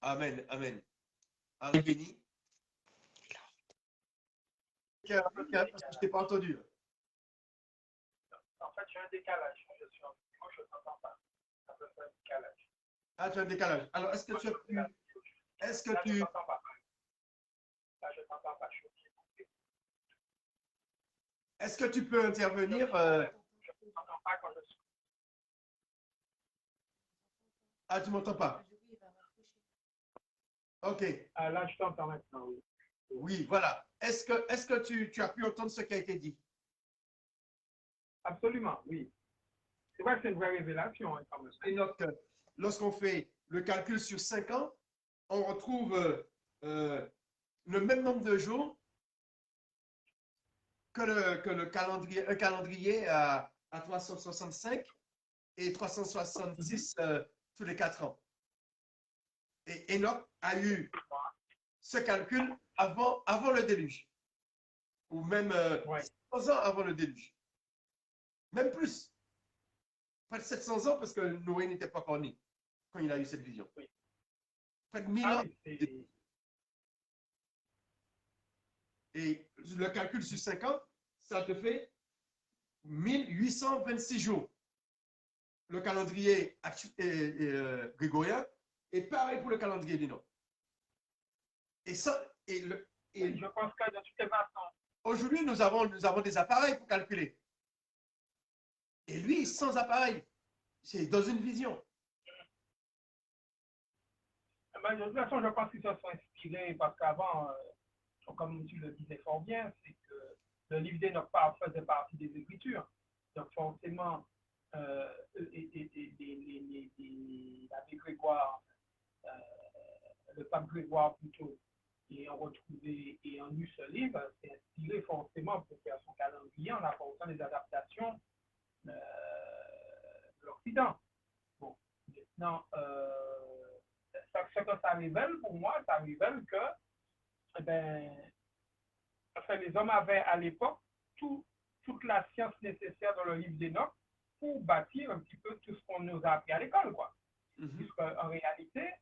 Amen, amen. Allez, béni. Je t'ai pas entendu. En fait, j'ai un décalage. Je suis en moi, je ne t'entends pas. Ça peut faire un décalage. Ah, tu as un décalage. Alors, est-ce que tu as pu. Est-ce que Là, je tu. ne t'entends pas. Là, je ne t'entends pas. Je suis obligé. Est-ce que tu peux intervenir Je ne t'entends pas quand je suis. Ah, tu ne m'entends pas. Ok. Ah, là, je t'entends maintenant, oui. Oui, voilà. Est-ce que tu as pu entendre ce qui a été dit? Absolument, oui. C'est vrai que c'est une vraie révélation, hein, quand même. Et lorsqu'on fait le calcul sur 5 ans, on retrouve le même nombre de jours que le calendrier, un calendrier à 365 et 366 tous les 4 ans. Et Enoch a eu ce calcul avant le déluge, ou même 700 ans avant le déluge. Même plus. Près de 700 ans parce que Noé n'était pas encore né quand il a eu cette vision. Oui. Près de 1000 Ah, ans. oui, Et le calcul sur 5 ans, ça te fait 1826 jours. Le calendrier grégorien est pareil pour le calendrier d'Enoch. Et ça, oui, je pense que de toutes les façons. Aujourd'hui, nous avons des appareils pour calculer. Et lui, sans appareil, c'est dans une vision. Mais de toute façon, je pense qu'ils se sont inspirés parce qu'avant, comme tu le disais fort bien, c'est que le livre d'Enoch faisait partie des Écritures. Donc forcément, l'abbé Grégoire, le pape Grégoire plutôt, ayant eu ce livre, s'est inspiré forcément pour faire son calendrier en apportant des adaptations de l'Occident. Bon, maintenant, ce que ça révèle pour moi, ça révèle que les hommes avaient à l'époque toute la science nécessaire dans le livre d'Enoch pour bâtir un petit peu tout ce qu'on nous a appris à l'école, quoi. Puisque, en réalité,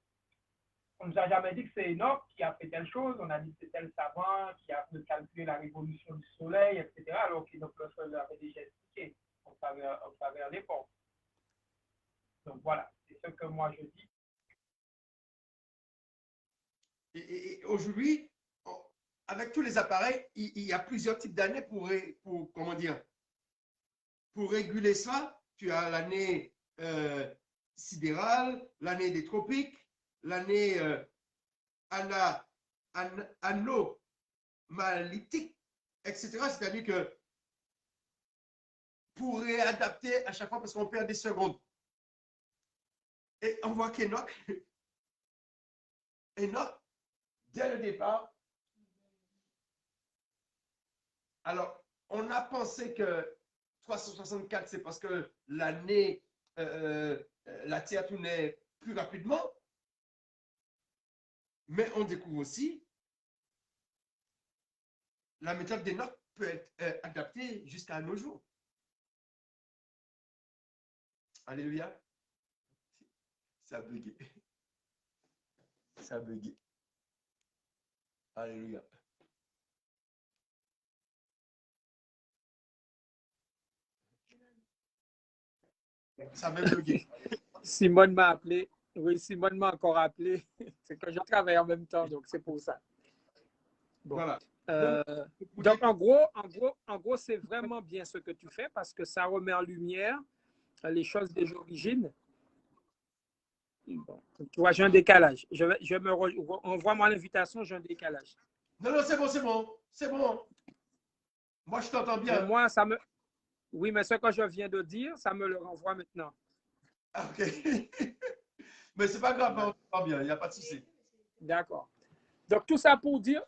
on ne nous a jamais dit que c'est Enoch qui a fait telle chose, on a dit que c'est tel savant qui a calculé la révolution du soleil, etc., alors qu'Enoch le seul l'avait déjà expliqué, on savait à l'époque. Donc voilà, c'est ce que moi je dis. Et aujourd'hui, avec tous les appareils, il y a plusieurs types d'années pour réguler ça. Tu as l'année sidérale, l'année des tropiques, l'année anomale, analytique, etc. C'est-à-dire que pour réadapter à chaque fois parce qu'on perd des secondes. Et on voit qu'Enoch, dès le départ, alors on a pensé que 364, c'est parce que l'année, la Terre tournait plus rapidement, mais on découvre aussi la méthode d'Enoch peut être adaptée jusqu'à nos jours. Alléluia. Ça a bugué. Ça a bugué. Alléluia. Ça m'a bugué. Simone m'a appelé. Oui, Simone m'a encore appelé. C'est que je travaille en même temps, donc c'est pour ça. Bon. Voilà. Donc, en gros, c'est vraiment bien ce que tu fais parce que ça remet en lumière les choses des origines. Bon, tu vois, j'ai un décalage. Envoie-moi l'invitation, j'ai un décalage. Non, c'est bon, c'est bon. C'est bon. Moi, je t'entends bien. Mais moi, ça me... Oui, mais ce que je viens de dire, ça me le renvoie maintenant. OK. Mais c'est pas grave, on t'entend bien, il n'y a pas de souci. D'accord. Donc, tout ça pour dire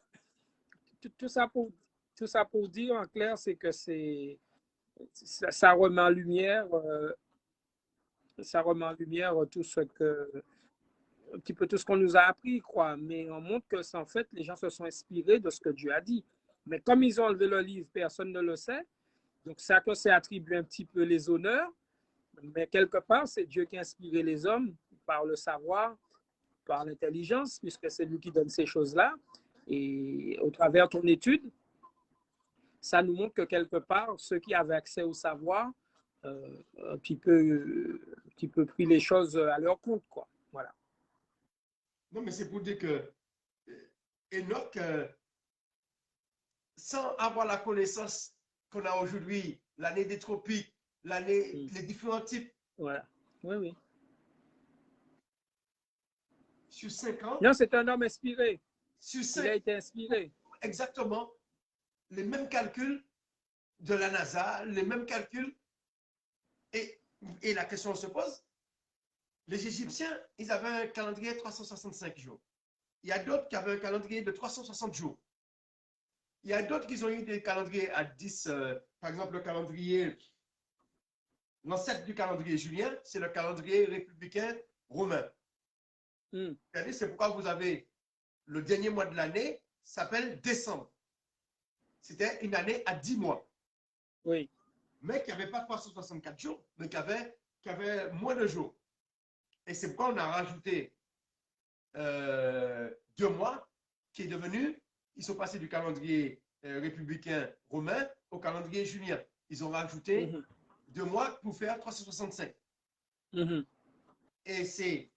en clair, c'est que ça remet en lumière tout ce que un petit peu tout ce qu'on nous a appris, quoi. Mais on montre que en fait, les gens se sont inspirés de ce que Dieu a dit. Mais comme ils ont enlevé le livre, personne ne le sait. Donc, ça que c'est attribué un petit peu les honneurs. Mais quelque part, c'est Dieu qui a inspiré les hommes par le savoir, par l'intelligence, puisque c'est lui qui donne ces choses-là. Et au travers de ton étude, ça nous montre que quelque part, ceux qui avaient accès au savoir, un petit peu pris les choses à leur compte, quoi. Voilà. Non, mais c'est pour dire que Enoch, sans avoir la connaissance qu'on a aujourd'hui, l'année des tropiques, les différents types. Voilà. Oui. Sur 5 ans. Non, c'est un homme inspiré. Sur 5 Il a été inspiré. Exactement. Les mêmes calculs de la NASA, les mêmes calculs. Et la question se pose, les Égyptiens, ils avaient un calendrier de 365 jours. Il y a d'autres qui avaient un calendrier de 360 jours. Il y a d'autres qui ont eu des calendriers à 10, par exemple le calendrier, l'ancêtre du calendrier julien, c'est le calendrier républicain romain. C'est pourquoi vous avez le dernier mois de l'année, s'appelle décembre. C'était une année à 10 mois. Oui. Mais qui n'avait pas 364 jours, mais qui avait moins de jours. Et c'est pourquoi on a rajouté 2 mois, qui est devenu, ils sont passés du calendrier républicain romain au calendrier julien. Ils ont rajouté 2 mois pour faire 365. Et c'est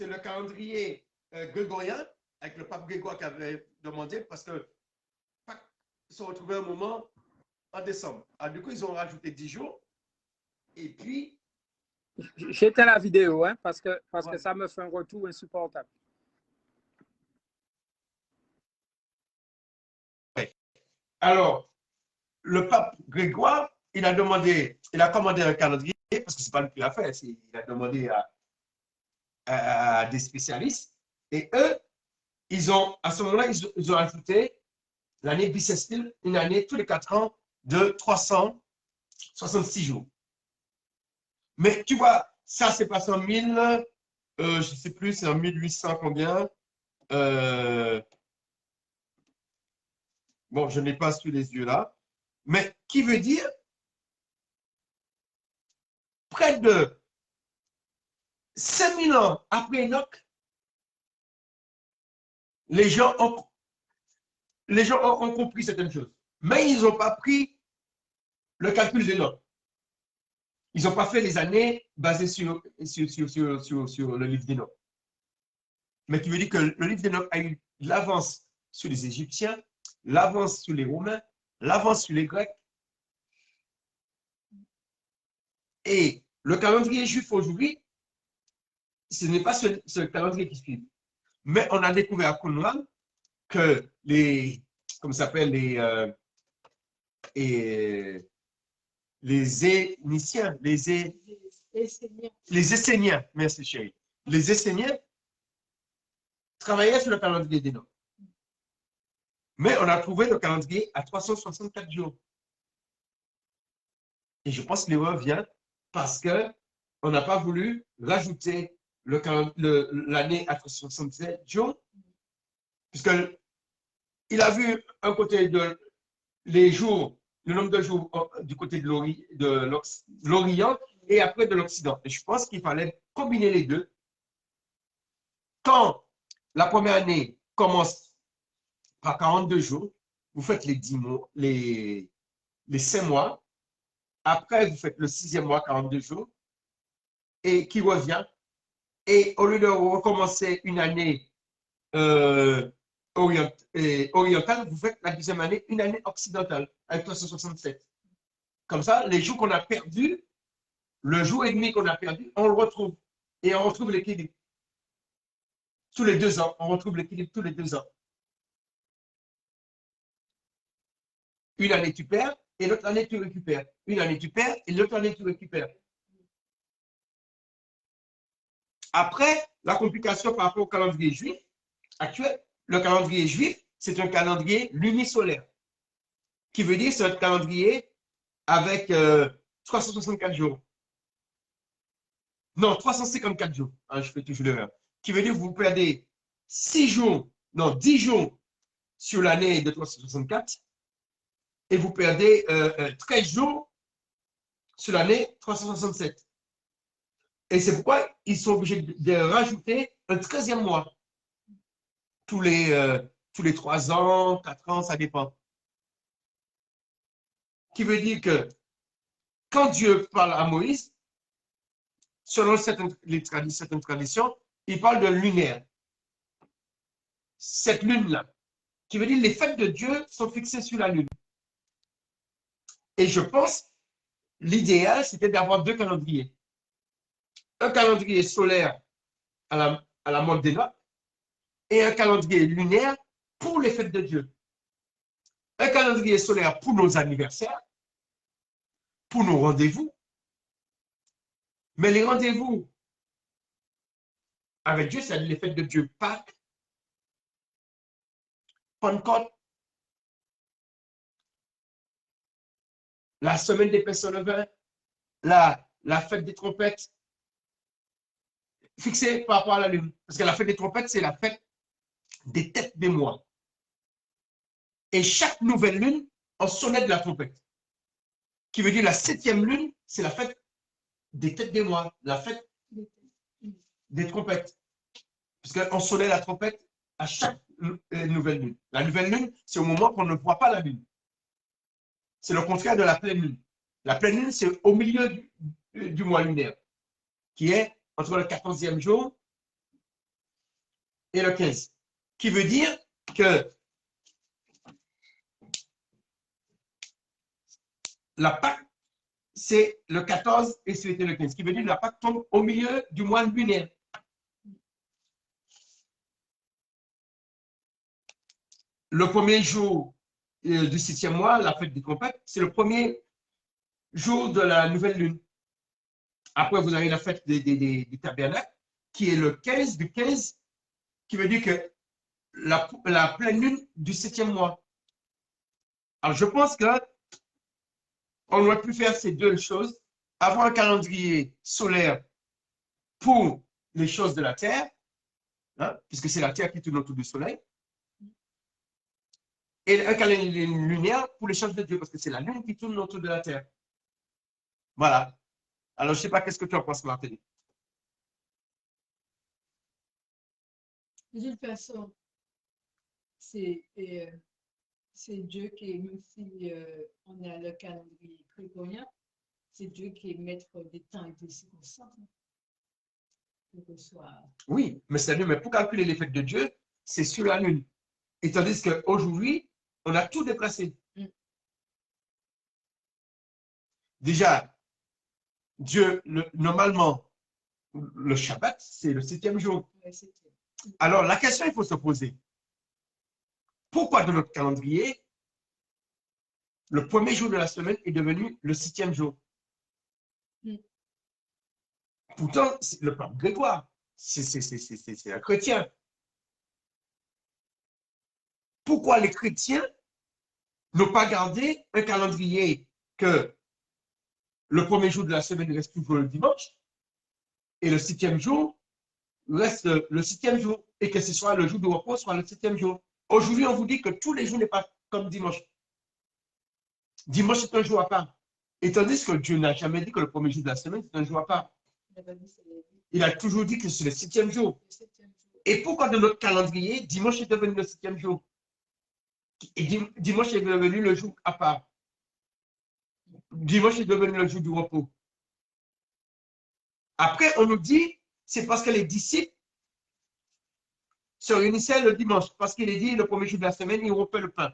le calendrier grégorien, avec le pape Grégoire qui avait demandé, parce que ils se retrouvaient un moment en décembre. Alors, du coup, ils ont rajouté 10 jours. Et puis... J'étais à la vidéo, hein, parce que ça me fait un retour insupportable. Alors, le pape Grégoire, il a commandé un calendrier, parce que ce n'est pas lui qui l'a fait, il a demandé à des spécialistes. Et eux, à ce moment-là, ils ont ajouté l'année bissextile, une année tous les 4 ans de 366 jours. Mais tu vois, ça c'est passé en 1000, je ne sais plus, c'est en 1800 combien. Bon, je n'ai pas sous les yeux là. Mais qui veut dire près de 5000 ans après Enoch, les gens ont compris certaines choses. Mais ils n'ont pas pris le calcul d'Enoch. Ils n'ont pas fait les années basées sur le livre d'Enoch. Mais qui veut dire que le livre d'Enoch a eu l'avance sur les Égyptiens, l'avance sur les Romains, l'avance sur les Grecs. Et le calendrier juif aujourd'hui, ce n'est pas ce calendrier qui suit. Mais on a découvert à Qumran que les comme ça s'appelle, les Éniciens, les Esséniens, merci chérie. Les Esséniens travaillaient sur le calendrier des noms. Mais on a trouvé le calendrier à 364 jours. Et je pense que l'erreur vient parce qu'on n'a pas voulu rajouter l'année à 367 jours, puisqu'il a vu un côté de les jours, le nombre de jours du côté de l'Orient et après de l'Occident. Et je pense qu'il fallait combiner les deux. Quand la première année commence par 42 jours, vous faites les 10 mois, les 5 mois. Après, vous faites le 6e mois, 42 jours, et qui revient. Et au lieu de recommencer une année orientale, vous faites la deuxième année, une année occidentale, avec 367. Comme ça, les jours qu'on a perdus, le jour et demi qu'on a perdu, on le retrouve. Et on retrouve l'équilibre. Tous les 2 ans, on retrouve l'équilibre tous les 2 ans. Une année, tu perds, et l'autre année, tu récupères. Une année, tu perds, et l'autre année, tu récupères. Après, la complication par rapport au calendrier juif actuel, le calendrier juif, c'est un calendrier lunisolaire, qui veut dire c'est un calendrier avec 364 jours. Non, 354 jours. Hein, je fais toujours l'erreur. Qui veut dire que vous perdez 10 jours sur l'année de 364 et vous perdez 13 jours sur l'année 367. Et c'est pourquoi ils sont obligés de rajouter un 13e mois. Tous les 3 ans, 4 ans, ça dépend. Qui veut dire que quand Dieu parle à Moïse, selon certaines traditions, il parle de lunaire. Cette lune-là, qui veut dire les fêtes de Dieu sont fixées sur la lune. Et je pense, l'idéal, c'était d'avoir 2 calendriers. Un calendrier solaire à la mode des notes et un calendrier lunaire pour les fêtes de Dieu. Un calendrier solaire pour nos anniversaires, pour nos rendez-vous. Mais les rendez-vous avec Dieu, c'est les fêtes de Dieu. Pâques, Pentecôte, la semaine des pains sans levain, la fête des trompettes, fixée par rapport à la lune. Parce que la fête des trompettes, c'est la fête des têtes des mois. Et chaque nouvelle lune, on sonnait de la trompette. Qui veut dire la 7e lune, c'est la fête des têtes des mois, la fête des trompettes. Parce qu'on sonnait la trompette à chaque nouvelle lune. La nouvelle lune, c'est au moment qu'on ne voit pas la lune. C'est le contraire de la pleine lune. La pleine lune, c'est au milieu du mois lunaire, qui est entre le 14e jour et le 15. Qui veut dire que la Pâque, c'est le 14 et c'était le 15. Qui veut dire que la Pâque tombe au milieu du mois lunaire. Le premier jour du 6e mois, la fête des trompettes, c'est le premier jour de la nouvelle lune. Après, vous avez la fête des tabernacles, qui est le 15 du 15, qui veut dire que la pleine lune du 7e mois. Alors, je pense que on aurait pu faire ces 2 choses, avoir un calendrier solaire pour les choses de la Terre, hein, puisque c'est la Terre qui tourne autour du Soleil, et un calendrier lunaire pour les choses de Dieu, parce que c'est la Lune qui tourne autour de la Terre. Voilà. Alors, je ne sais pas, qu'est-ce que tu en penses, Martin? De toute façon, c'est Dieu qui, même si on a le calendrier grégorien, c'est Dieu qui est maître des temps et des circonstances. Oui, mais c'est-à-dire, mais pour calculer les fêtes de Dieu, c'est sur la Lune. Et tandis qu'aujourd'hui, on a tout déplacé. Déjà, Dieu, normalement, le Shabbat, c'est le 7e jour. Alors, la question, il faut se poser. Pourquoi dans notre calendrier, le premier jour de la semaine est devenu le 6e jour? Pourtant, le pape Grégoire, c'est un chrétien. Pourquoi les chrétiens n'ont pas gardé un calendrier que le premier jour de la semaine reste toujours le dimanche et le 6e jour reste le 6e jour et que ce soit le jour de repos soit le 7e jour? Aujourd'hui, on vous dit que tous les jours n'est pas comme dimanche. Dimanche, c'est un jour à part. Et tandis que Dieu n'a jamais dit que le premier jour de la semaine, c'est un jour à part. Il a toujours dit que c'est le 7e jour. Et pourquoi dans notre calendrier, dimanche est devenu le 7e jour? Et dimanche est devenu le jour à part. Dimanche est devenu le jour du repos. Après, on nous dit, c'est parce que les disciples se réunissaient le dimanche, parce qu'il est dit, le premier jour de la semaine, ils rompaient le pain.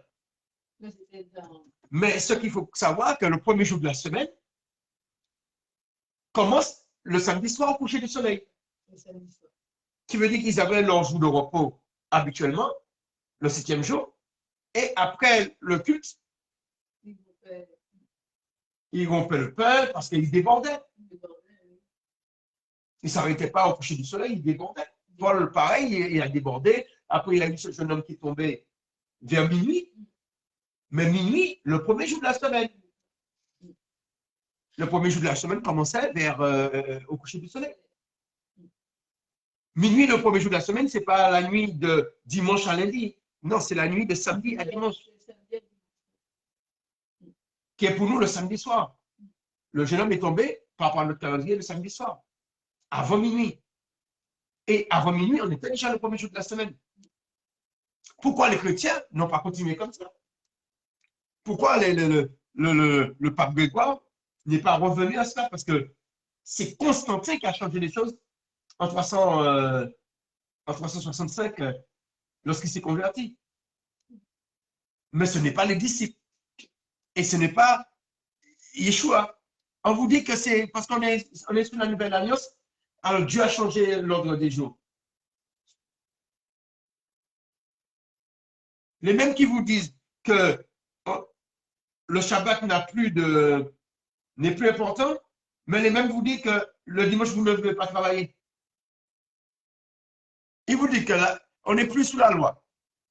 Mais ce qu'il faut savoir, que le premier jour de la semaine commence le samedi soir au coucher du soleil. Qui veut dire qu'ils avaient leur jour de repos habituellement, le 7e jour, et après le culte, ils rompaient le pain parce qu'ils débordaient. Ils ne s'arrêtaient pas au coucher du soleil, ils débordaient. Paul, pareil, il a débordé. Après, il a vu ce jeune homme qui tombait vers minuit. Mais minuit, le premier jour de la semaine. Le premier jour de la semaine commençait au coucher du soleil. Minuit, le premier jour de la semaine, ce n'est pas la nuit de dimanche à lundi. Non, c'est la nuit de samedi à dimanche. Qui est pour nous le samedi soir. Le jeune homme est tombé par rapport à notre calendrier le samedi soir. Avant minuit. Et avant minuit, on était déjà le premier jour de la semaine. Pourquoi les chrétiens n'ont pas continué comme ça? Pourquoi le pape Grégoire n'est pas revenu à cela? Parce que c'est Constantin qui a changé les choses en 365 lorsqu'il s'est converti. Mais ce n'est pas les disciples. Et ce n'est pas Yeshua. On vous dit que c'est parce qu'on est sous la nouvelle alliance, alors Dieu a changé l'ordre des jours. Les mêmes qui vous disent que le Shabbat n'est plus important, mais les mêmes vous disent que le dimanche, vous ne devez pas travailler. Ils vous disent que là, on n'est plus sous la loi.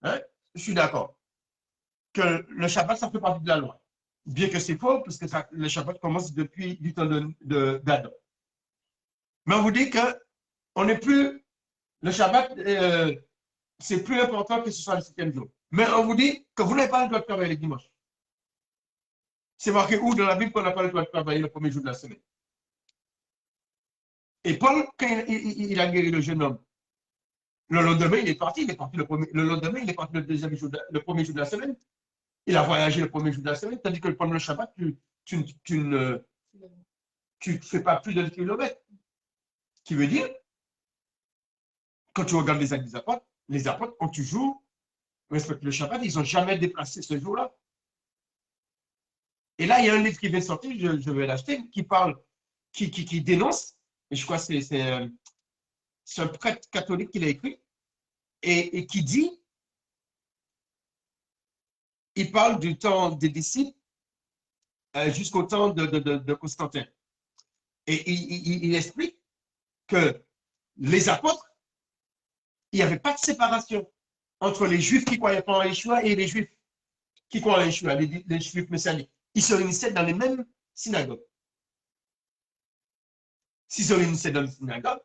Hein? Je suis d'accord. Que le Shabbat, ça fait partie de la loi. Bien que c'est faux, parce que le Shabbat commence depuis du temps d'Adam. Mais on vous dit que on n'est plus, le Shabbat, c'est plus important que ce soit le 7e jour. Mais on vous dit que vous n'avez pas le droit de travailler le dimanche. C'est marqué où dans la Bible qu'on n'a pas le droit de travailler le premier jour de la semaine? Et Paul, quand il a guéri le jeune homme, le lendemain, il est parti le lendemain, il est parti le premier jour de la semaine. Il a voyagé le premier jour de la semaine, tandis que pendant le Shabbat, tu ne fais pas plus de kilomètres. Ce qui veut dire, quand tu regardes les actes des apôtres ont toujours respecté le Shabbat, ils n'ont jamais déplacé ce jour-là. Et là, il y a un livre qui vient de sortir, je vais l'acheter, qui parle, qui dénonce, et je crois que c'est un prêtre catholique qui l'a écrit, et qui dit, il parle du temps des disciples jusqu'au temps de Constantin. Et il explique que les apôtres, il n'y avait pas de séparation entre les Juifs qui croyaient pas en Yeshua et les Juifs qui croient en Yeshua, les Juifs messianiques. Ils se réunissaient dans les mêmes synagogues. S'ils se réunissaient dans les synagogues,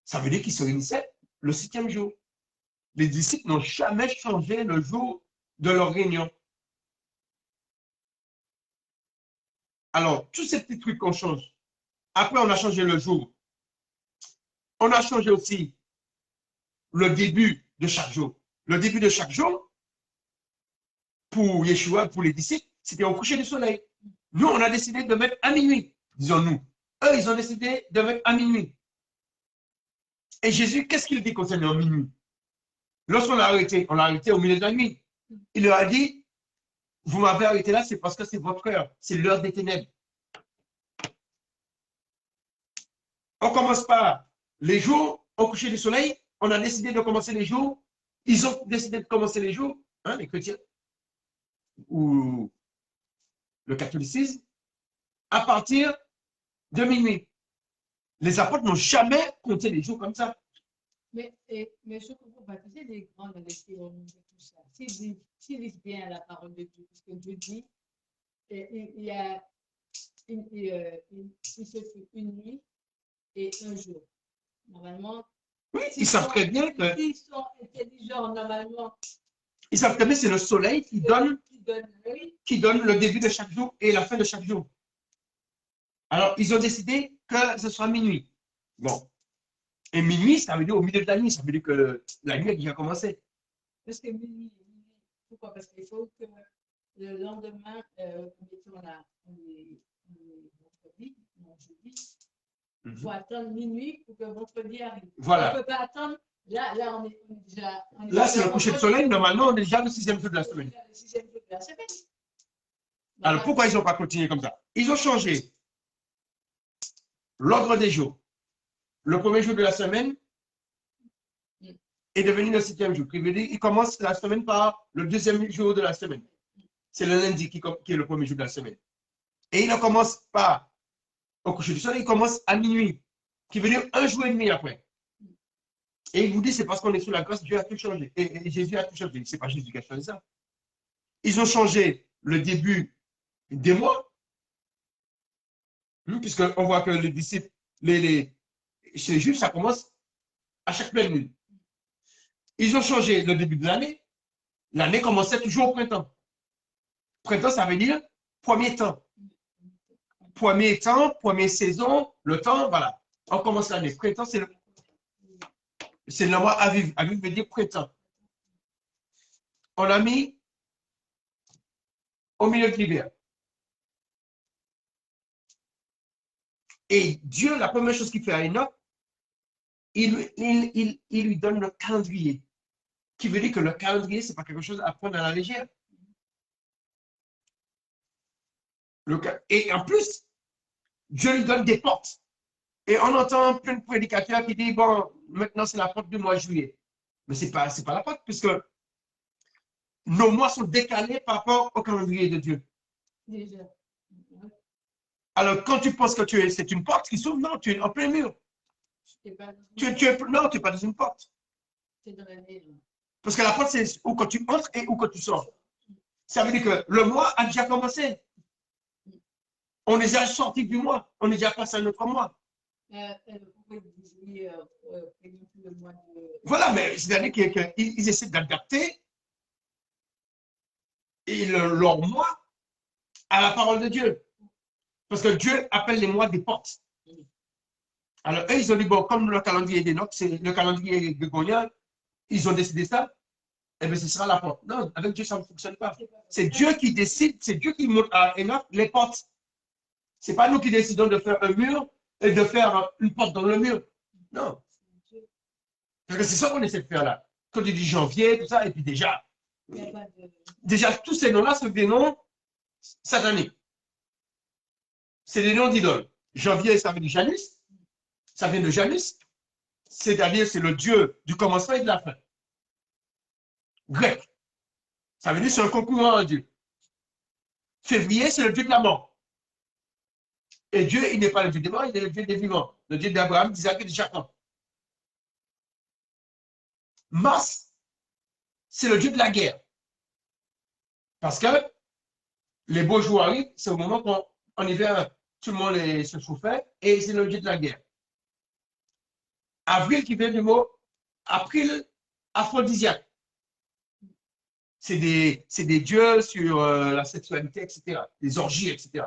ça veut dire qu'ils se réunissaient le 7e jour. Les disciples n'ont jamais changé le jour de leur réunion. Alors, tous ces petits trucs qu'on change. Après, on a changé le jour. On a changé aussi le début de chaque jour. Le début de chaque jour, pour Yeshua, pour les disciples, c'était au coucher du soleil. Nous, on a décidé de mettre à minuit, disons-nous. Eux, ils ont décidé de mettre à minuit. Et Jésus, qu'est-ce qu'il dit concernant minuit? Lorsqu'on l'a arrêté, on l'a arrêté au milieu de la nuit. Il leur a dit, vous m'avez arrêté là, c'est parce que c'est votre heure, c'est l'heure des ténèbres. On commence par les jours au coucher du soleil, on a décidé de commencer les jours, ils ont décidé de commencer les jours hein, les chrétiens, ou le catholicisme, à partir de minuit. Les apôtres n'ont jamais compté les jours comme ça. Mais je comprends pas, tu sais, les grands dans les théories et tout ça, s'ils lisent bien la parole de Dieu, parce que Dieu dit, il y a il se fait une nuit et un jour. Normalement, Oui, ils savent très bien que. S'ils sont intelligents, normalement. Ils savent très bien que c'est le soleil qui donne Oui. le début de chaque jour et la fin de chaque jour. Alors, ils ont décidé que ce sera minuit. Bon. Et minuit, ça veut dire au milieu de la nuit. Ça veut dire que la nuit a déjà commencé. Parce que minuit, pourquoi? Parce qu'il faut que le lendemain, on est vendredi, non jeudi, il faut attendre minuit pour que vendredi arrive. Voilà. On ne peut pas attendre. Là, on est déjà. Là, c'est le coucher de soleil. Normalement, on est déjà le 6e jour de la semaine. Le 6e jour de la semaine. Alors, pourquoi ils n'ont pas continué comme ça? Ils ont changé l'ordre des jours. Le premier jour de la semaine est devenu le 7e jour. Il commence la semaine par le 2e jour de la semaine. C'est le lundi qui est le premier jour de la semaine. Et il ne commence pas au coucher du soleil, il commence à minuit, qui veut dire un jour et demi après. Et il vous dit, c'est parce qu'on est sous la grâce, Dieu a tout changé. Et Jésus a tout changé. Ce n'est pas Jésus qui a changé ça. Ils ont changé le début des mois, puisqu'on voit que les disciples, chez les Juifs, ça commence à chaque pleine lune. Ils ont changé le début de l'année. L'année commençait toujours au printemps. Printemps, ça veut dire premier temps. Premier temps, première saison, le temps, voilà. On commence l'année. Printemps, c'est le mois Aviv. Aviv veut dire printemps. On l'a mis au milieu de l'hiver. Et Dieu, la première chose qu'il fait à Enoch, il lui donne le calendrier. Qui veut dire que le calendrier, ce n'est pas quelque chose à prendre à la légère. Et en plus, Dieu lui donne des portes. Et on entend plein de prédicateurs qui disent, bon, maintenant c'est la porte du mois de juillet. Mais ce n'est pas la porte, puisque nos mois sont décalés par rapport au calendrier de Dieu. Déjà. Alors, quand tu penses que c'est une porte qui s'ouvre, non, tu es en plein mur. Non, tu n'es pas dans une porte. C'est dans la maison. Parce que la porte, c'est où quand tu entres et où quand tu sors. Ça veut dire que le mois a déjà commencé. On est déjà sorti du mois. On est déjà passé à un autre mois. Pourquoi ils disent le mois de... Voilà, mais c'est-à-dire qu'ils essaient d'adapter leur mois à la parole de Dieu. Parce que Dieu appelle les mois des portes. Alors, eux, ils ont dit, bon, comme le calendrier d'Enoch, c'est le calendrier grégorien, ils ont décidé ça, et bien ce sera la porte. Non, avec Dieu, ça ne fonctionne pas. C'est Dieu qui décide, c'est Dieu qui montre à Enoch les portes. Ce n'est pas nous qui décidons de faire un mur et de faire une porte dans le mur. Non. Parce que c'est ça qu'on essaie de faire là. Quand tu dis janvier, tout ça, et puis déjà, tous ces noms-là sont des noms sataniques. C'est des noms d'idoles. Janvier, ça veut dire Janus. Ça vient de Janus. C'est-à-dire, c'est le dieu du commencement et de la fin. Grec. Ça veut dire c'est un concurrent à Dieu. Février, c'est le dieu de la mort. Et Dieu, il n'est pas le dieu des morts, il est le dieu des vivants. Le dieu d'Abraham, d'Isaac et de Jacob. Mars, c'est le dieu de la guerre. Parce que les beaux jours arrivent, c'est au moment qu'en hiver, tout le monde se chauffait, et c'est le dieu de la guerre. Avril, qui vient du mot April, aphrodisiaque. C'est des dieux sur la sexualité, etc. Des orgies, etc.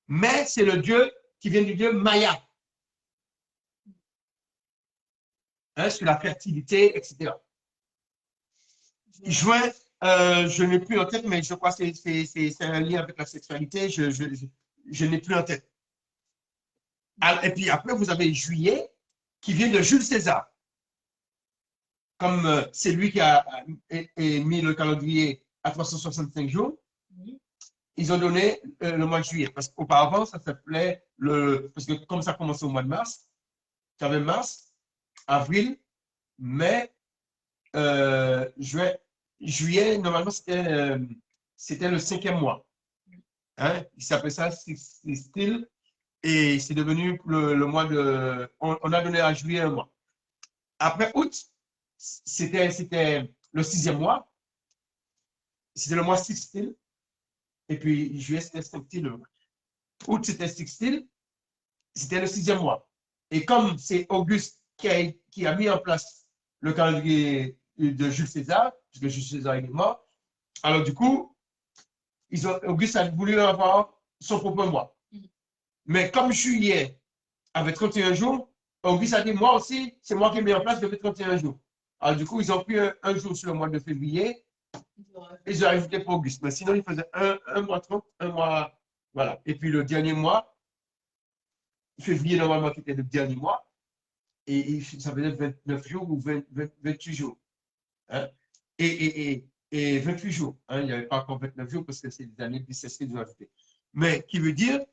Mais c'est le dieu qui vient du dieu Maya. Sur la fertilité, etc. Juin, je n'ai plus en tête, mais je crois que c'est un lien avec la sexualité. Je n'ai plus en tête. Et puis après, vous avez juillet, qui vient de Jules César. Comme c'est lui qui a mis le calendrier à 365 jours, ils ont donné le mois de juillet. Parce qu'auparavant, ça s'appelait parce que comme ça commençait au mois de mars, tu avais mars, avril, mai, juin, juillet, normalement, c'était le 5e mois. Hein? Il s'appelle ça sextile. Et c'est devenu le mois de... On a donné à juillet un mois. Après août, c'était le 6e mois. C'était le mois sextile. Et puis juillet, c'était sextile. Août, c'était sextile. C'était le 6e mois. Et comme c'est Auguste qui a mis en place le calendrier de Jules César, parce que Jules César est mort, alors du coup, Auguste a voulu avoir son propre mois. Mais comme juillet avait 31 jours, Auguste a dit, moi aussi, c'est moi qui ai mis en place depuis 31 jours. Alors du coup, ils ont pris un jour sur le mois de février, et ils ont ajouté pour Auguste. Mais sinon, ils faisaient un mois 30, un mois, voilà. Et puis le dernier mois, février normalement qui était le dernier mois, et ça faisait 29 jours ou 28 jours. Hein? Et 28 jours. Hein? Il n'y avait pas encore 29 jours parce que c'est les années bissextiles qu'ils ont ajouté. Mais qui veut dire,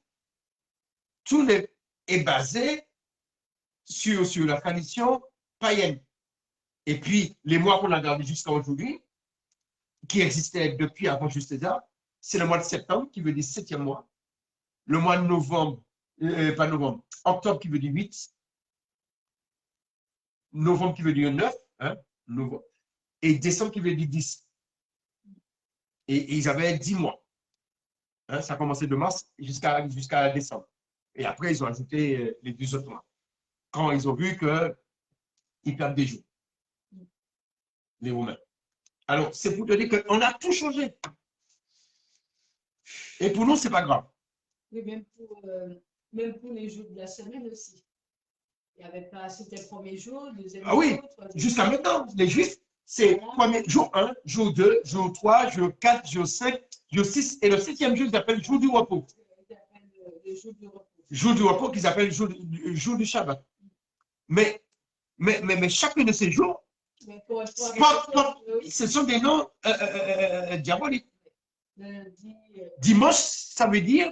tout est basé sur la tradition païenne. Et puis, les mois qu'on a gardés jusqu'à aujourd'hui, qui existaient depuis avant Jules César, c'est le mois de septembre, qui veut dire 7e mois, le mois de novembre, pas novembre, octobre qui veut dire 8, novembre qui veut dire 9, hein, novembre, et décembre qui veut dire 10. Et ils avaient 10 mois. Hein, ça a commencé de mars jusqu'à décembre. Et après, ils ont ajouté les 2 autres mois. Quand ils ont vu qu'ils perdent des jours, les Romains. Alors, c'est pour te dire qu'on a tout changé. Et pour nous, ce n'est pas grave. Oui, même pour les jours de la semaine aussi. Il n'y avait pas, c'était le premier jour, deuxième jour. Ah oui, jusqu'à maintenant, les Juifs, c'est jour 1, jour 2, jour 3, jour 4, jour 5, jour 6, et le 7e jour, ils appellent jour du repos. Ils appellent le jour du repos. Jour du repos qu'ils appellent jour du Shabbat. Mais chacun de ces jours, ce sont des noms diaboliques. Dimanche, ça veut dire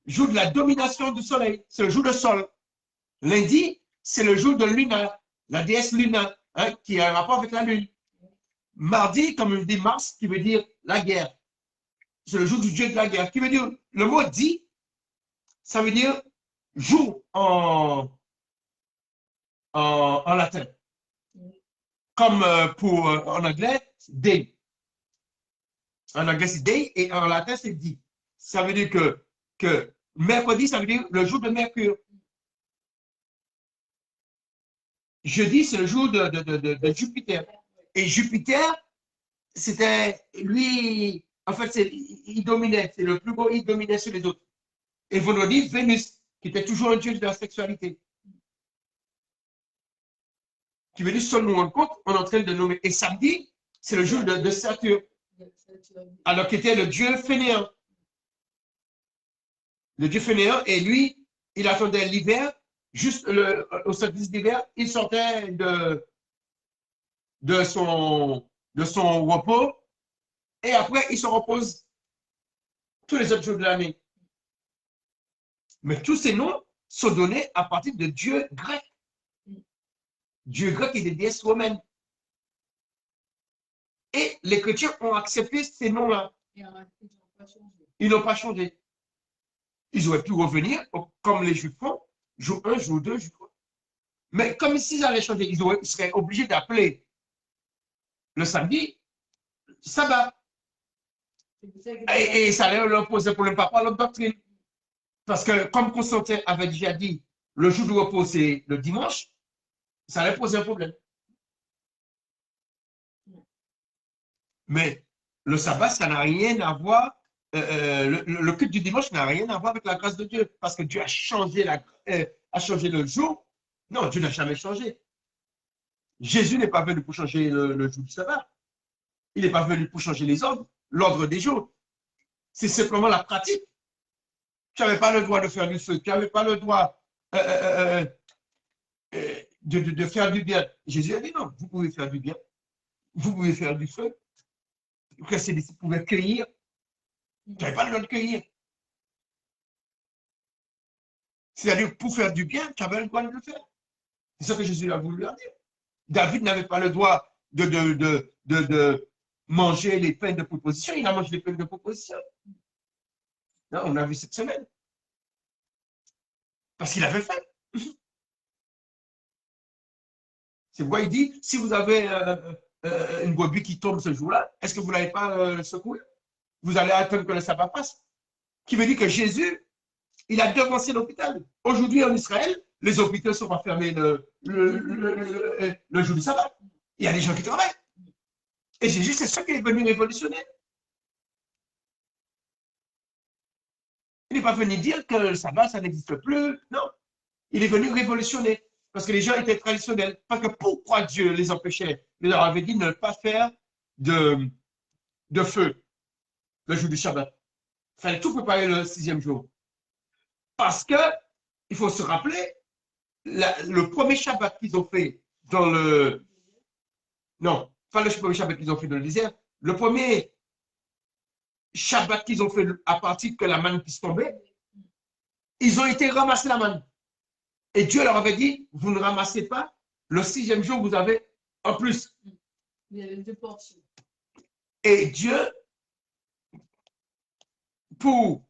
jour de la domination du soleil. C'est le jour de sol. Lundi, c'est le jour de Luna, la déesse Luna, hein, qui a un rapport avec la lune. Mardi, comme on dit Mars, qui veut dire la guerre. C'est le jour du dieu de la guerre. Qui veut dire, le mot dit, ça veut dire jour en latin. Comme en anglais, day. En anglais, c'est day et en latin, c'est dit. Ça veut dire que mercredi, ça veut dire le jour de Mercure. Jeudi, c'est le jour de Jupiter. Et Jupiter, c'était lui, en fait, il dominait, c'est le plus beau, il dominait sur les autres. Et vendredi, Vénus, qui était toujours un dieu de la sexualité. Qui veut dire, seul nous rendre compte, on est en train de nommer. Et samedi, c'est le jour de Saturne. Alors qu'il était le dieu fainéant. Le dieu fainéant, et lui, il attendait l'hiver, juste au solstice d'hiver, il sortait de son repos, et après, il se repose tous les autres jours de l'année. Mais tous ces noms sont donnés à partir de dieux grecs. Dieu grec et des déesses romaines. Et les chrétiens ont accepté ces noms-là. Ils n'ont pas changé. Ils auraient pu revenir, comme les Juifs font, jour 1, jour 2, jour 3. Mais comme s'ils allaient changer, ils seraient obligés d'appeler le samedi sabbat. Et ça allait leur poser problème par rapport à leur doctrine. Parce que, comme Constantin avait déjà dit, le jour du repos, c'est le dimanche, ça allait poser un problème. Mais le sabbat, ça n'a rien à voir, le culte du dimanche n'a rien à voir avec la grâce de Dieu, parce que Dieu a changé le jour. Non, Dieu n'a jamais changé. Jésus n'est pas venu pour changer le jour du sabbat. Il n'est pas venu pour changer les ordres, l'ordre des jours. C'est simplement la pratique. Tu n'avais pas le droit de faire du feu, tu n'avais pas le droit de faire du bien. Jésus a dit non, vous pouvez faire du bien, vous pouvez faire du feu. Que ces disciples pouvaient cueillir. Tu n'avais pas le droit de cueillir. C'est-à-dire, pour faire du bien, tu avais le droit de le faire. C'est ça que Jésus a voulu leur dire. David n'avait pas le droit de manger les pains de proposition, il a mangé les pains de proposition. Non, on a vu cette semaine. Parce qu'il avait faim. C'est pourquoi il dit, si vous avez une brebis qui tombe ce jour-là, est-ce que vous n'allez pas secouer? Vous allez attendre que le sabbat passe. Qui veut dire que Jésus, il a devancé l'hôpital. Aujourd'hui, en Israël, les hôpitaux sont pas fermés le jour du sabbat. Il y a des gens qui travaillent. Et Jésus, c'est ça qui est venu révolutionner. Il n'est pas venu dire que le sabbat, ça n'existe plus. Non. Il est venu révolutionner. Parce que les gens étaient traditionnels. Parce que pourquoi Dieu les empêchait? Il leur avait dit de ne pas faire de feu le jour du Shabbat. Il fallait tout préparer le 6e jour. Parce que, il faut se rappeler, le premier Shabbat qu'ils ont fait dans le... Non, pas le premier Shabbat qu'ils ont fait dans le désert. Le premier Shabbat qu'ils ont fait à partir que la manne puisse tomber, ils ont été ramasser la manne. Et Dieu leur avait dit, vous ne ramassez pas, le 6e jour, vous avez en plus. Il y avait 2 portions. Et Dieu, pour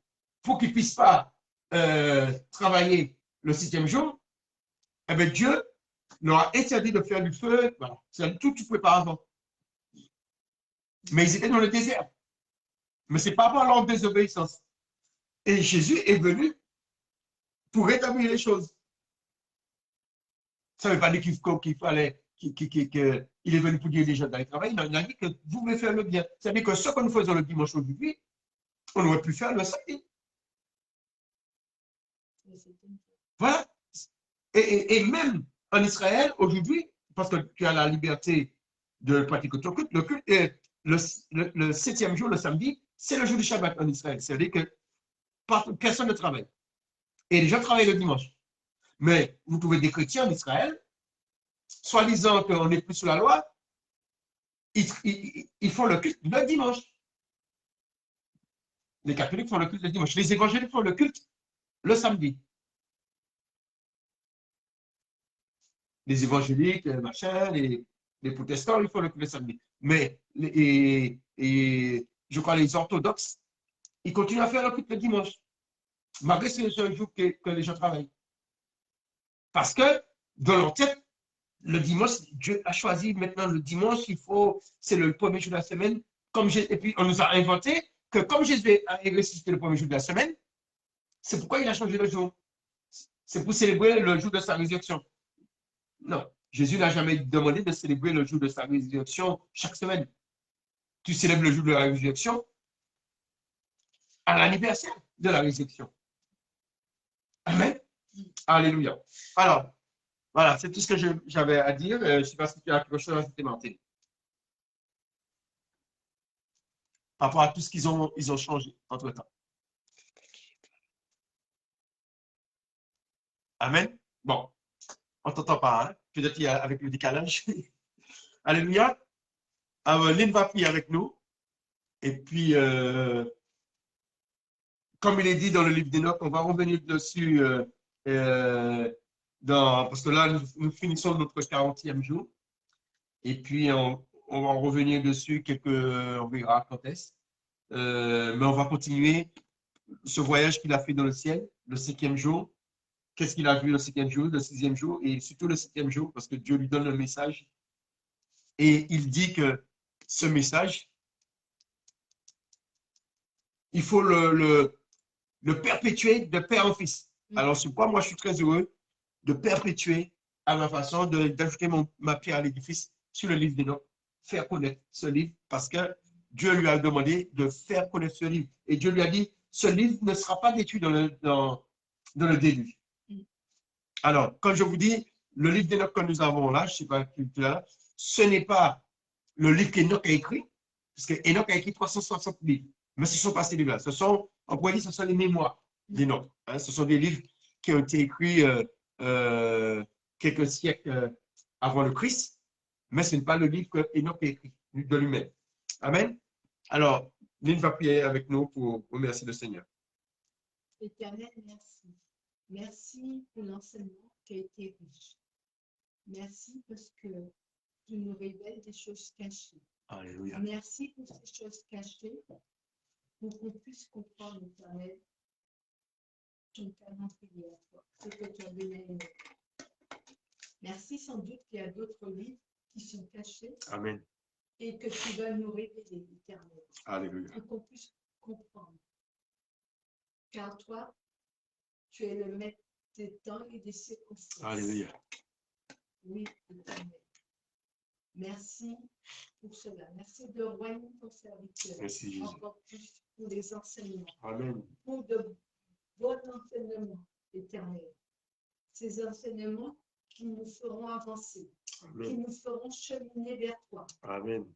qu'il ne puisse pas travailler le 6e jour, eh bien Dieu leur a interdit de faire du feu, voilà. C'est tout préparation. Mais ils étaient dans le désert. Mais c'est pas par leur désobéissance. Et Jésus est venu pour rétablir les choses. Ça ne veut pas dire qu'il fallait, qu'il est venu pour dire les gens d'aller travailler. Non, il a dit que vous voulez faire le bien. Ça veut dire que ce que nous faisons le dimanche aujourd'hui, on aurait pu faire le samedi. Voilà. Et même en Israël, aujourd'hui, parce que tu as la liberté de pratiquer ton culte, le 7e jour, le samedi, c'est le jour du Shabbat en Israël. C'est-à-dire que personne ne travaille. Et les gens travaillent le dimanche. Mais vous trouvez des chrétiens en Israël, soi-disant qu'on n'est plus sous la loi, ils font le culte le dimanche. Les catholiques font le culte le dimanche. Les évangéliques font le culte le samedi. Les évangéliques, machin, les protestants, ils font le culte le samedi. Mais je crois les orthodoxes, ils continuent à faire le culte le dimanche. Malgré ce jour que les gens travaillent. Parce que dans leur tête, le dimanche, Dieu a choisi maintenant le dimanche, c'est le premier jour de la semaine. Et puis on nous a inventé que comme Jésus a ressuscité le premier jour de la semaine, c'est pourquoi il a changé le jour. C'est pour célébrer le jour de sa résurrection. Non, Jésus n'a jamais demandé de célébrer le jour de sa résurrection chaque semaine. Tu célèbres le jour de la résurrection à l'anniversaire de la résurrection. Amen. Alléluia. Alors, voilà, c'est tout ce que j'avais à dire. Je ne sais pas si tu as quelque chose à ajouter, Martin. Par rapport à tout ce qu'ils ont changé entre-temps. Amen. Bon, on ne t'entend pas, hein? Peut-être avec le décalage. Alléluia. Alors, Lynn va prier avec nous. Et puis, comme il est dit dans le livre d'Enoch, on va revenir dessus parce que là, nous finissons notre 40e jour. Et puis, on va en revenir dessus on verra quand est-ce. Mais on va continuer ce voyage qu'il a fait dans le ciel, le 5e jour. Qu'est-ce qu'il a vu le 5e jour, le 6e jour, et surtout le 7e jour, parce que Dieu lui donne le message. Et il dit que ce message, il faut le perpétuer de père en fils. Alors, c'est pourquoi moi, je suis très heureux de perpétuer à ma façon d'ajouter ma pierre à l'édifice sur le livre d'Enoch, faire connaître ce livre, parce que Dieu lui a demandé de faire connaître ce livre. Et Dieu lui a dit, ce livre ne sera pas détruit dans le déluge. Alors, quand je vous dis, le livre d'Enoch que nous avons là, je ne sais pas qui est là, ce n'est pas le livre qu'Enoch a écrit, parce qu'Enoch a écrit 360 livres. Mais ce ne sont pas ces livres-là. On pourrait dire que ce sont les mémoires d'Enoch. Hein, ce sont des livres qui ont été écrits quelques siècles avant le Christ, mais ce n'est pas le livre qu'Enoch a écrit de lui-même. Amen. Alors, Lynn va prier avec nous pour remercier le Seigneur. Éternel, merci. Merci pour l'enseignement qui a été riche. Merci parce que tu nous révèles des choses cachées. Alléluia. Merci pour ces choses cachées, pour qu'on puisse comprendre, Éternel, ton calendrier à toi, ce que tu as donné à nous. Merci, sans doute qu'il y a d'autres livres qui sont cachés Amen. et que tu vas nous révéler, Éternel, Alléluia. pour qu'on puisse comprendre. Car toi, tu es le maître des temps et des circonstances. Alléluia. Oui, Éternel. Merci pour cela. Merci de roigner ton serviteur. Merci, Jésus. Encore plus pour les enseignements. Amen. Pour de bons enseignements, Éternel. Ces enseignements qui nous feront avancer, qui Amen. nous feront cheminer vers toi. Amen.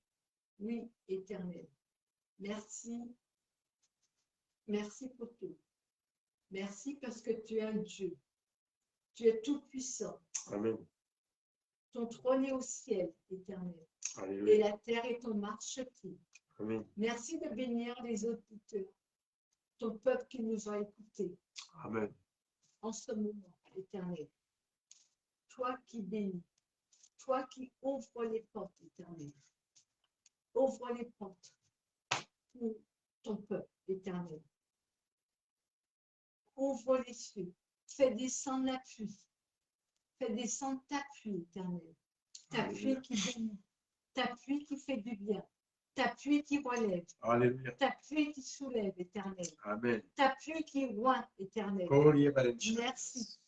Oui, Éternel. Merci. Merci pour tout. Merci parce que tu es un Dieu. Tu es tout puissant. Amen. Ton trône est au ciel, Éternel. Et Alléluia. la terre est ton marchepied. Amen. Merci de bénir les auditeurs, ton peuple qui nous a écoutés Amen. en ce moment, Éternel. Toi qui bénis, toi qui ouvres les portes, Éternel. Ouvre les portes pour ton peuple, Éternel. Ouvre les cieux. Fais descendre la pluie. Fais descendre ta pluie, Éternel. Ta pluie qui bénit. Ta pluie qui fait du bien. Ta pluie qui relève. Alléluia. Ta pluie qui soulève, Éternel. Amen. Ta pluie qui oint, Éternel. Merci.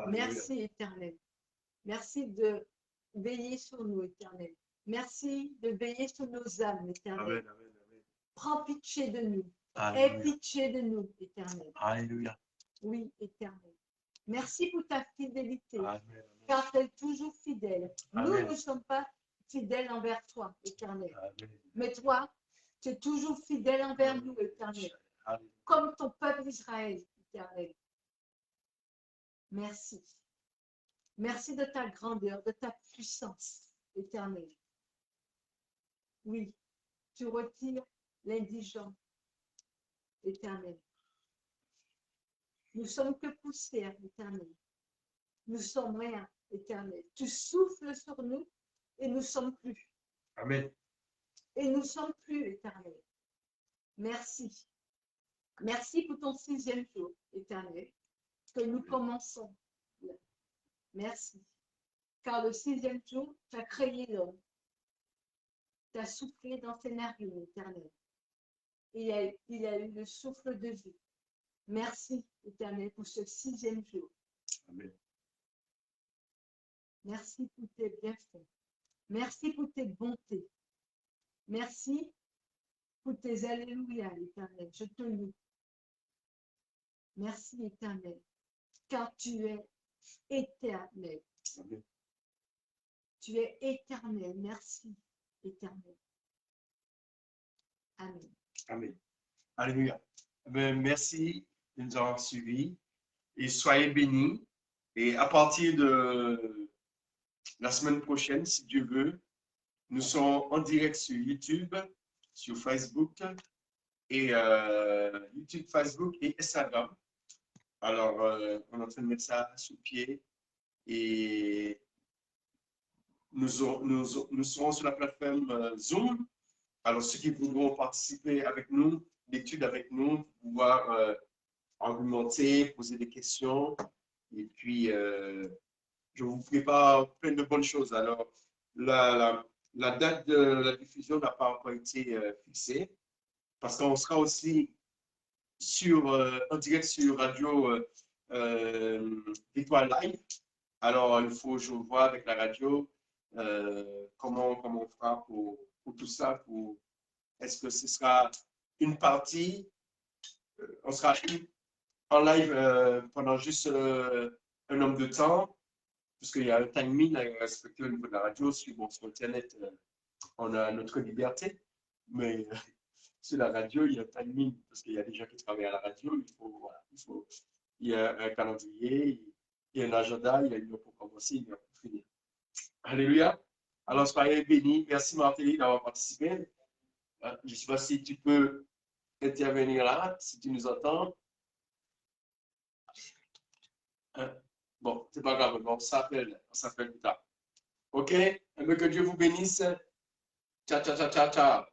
Merci, Éternel. Merci de veiller sur nous, Éternel. Merci de veiller sur nos âmes, Éternel. Amen. Amen. Amen. Prends pitié de nous. Aie Alléluia. pitié de nous, Éternel. Alléluia. Oui, Éternel. Merci pour ta fidélité, Amen. car tu es toujours fidèle. Nous Amen. ne sommes pas fidèles envers toi, Éternel. Amen. Mais toi, tu es toujours fidèle envers nous, Éternel. Alléluia. Comme ton peuple Israël, Éternel. Merci. Merci de ta grandeur, de ta puissance, Éternel. Oui, tu retires l'indigent, Éternel. Nous sommes que poussière, Éternel. Nous sommes rien, Éternel. Tu souffles sur nous et nous sommes plus. Amen. Et nous sommes plus, Éternel. Merci. Merci pour ton 6e jour, Éternel, que nous commençons. Merci. Car le 6e jour, tu as créé l'homme. Tu as soufflé dans ses narines, Éternel. Et il a eu le souffle de vie. Merci, Éternel, pour ce 6e jour. Amen. Merci pour tes bienfaits. Merci pour tes bontés. Merci pour tes alléluia, Éternel. Je te loue. Merci, Éternel, car tu es éternel. Amen. Tu es éternel. Merci, éternel. Amen. Amen. Alléluia. Ben, merci de nous avoir suivis et soyez bénis. Et à partir de la semaine prochaine, si Dieu veut, nous serons en direct sur YouTube, sur Facebook et YouTube, Facebook et Instagram. Alors, on est en train de mettre ça sur pied et nous serons sur la plateforme Zoom. Alors, ceux qui voudront participer avec nous, l'étude avec nous, pouvoir argumenter, poser des questions. Et puis, je vous prépare plein de bonnes choses. Alors, la date de la diffusion n'a pas encore été fixée parce qu'on sera aussi en direct sur Radio Étoile Live. Alors, il faut, je vois avec la radio, comment on fera pour tout ça. Est-ce que ce sera une partie, on sera en live pendant juste un nombre de temps, parce qu'il y a un timing à respecter au niveau de la radio. Sur Internet, on a notre liberté, mais sur la radio, il y a un timing, parce qu'il y a des gens qui travaillent à la radio. Il y a un calendrier, il y a un agenda, il y a une heure pour commencer, une heure pour finir. Alléluia. Alors, soyez bénis. Merci Martélie d'avoir participé. Je ne sais pas si tu peux intervenir là, si tu nous entends. Bon, c'est pas grave, on s'appelle plus tard. OK? Que Dieu vous bénisse. Ciao, ciao, ciao, ciao, ciao.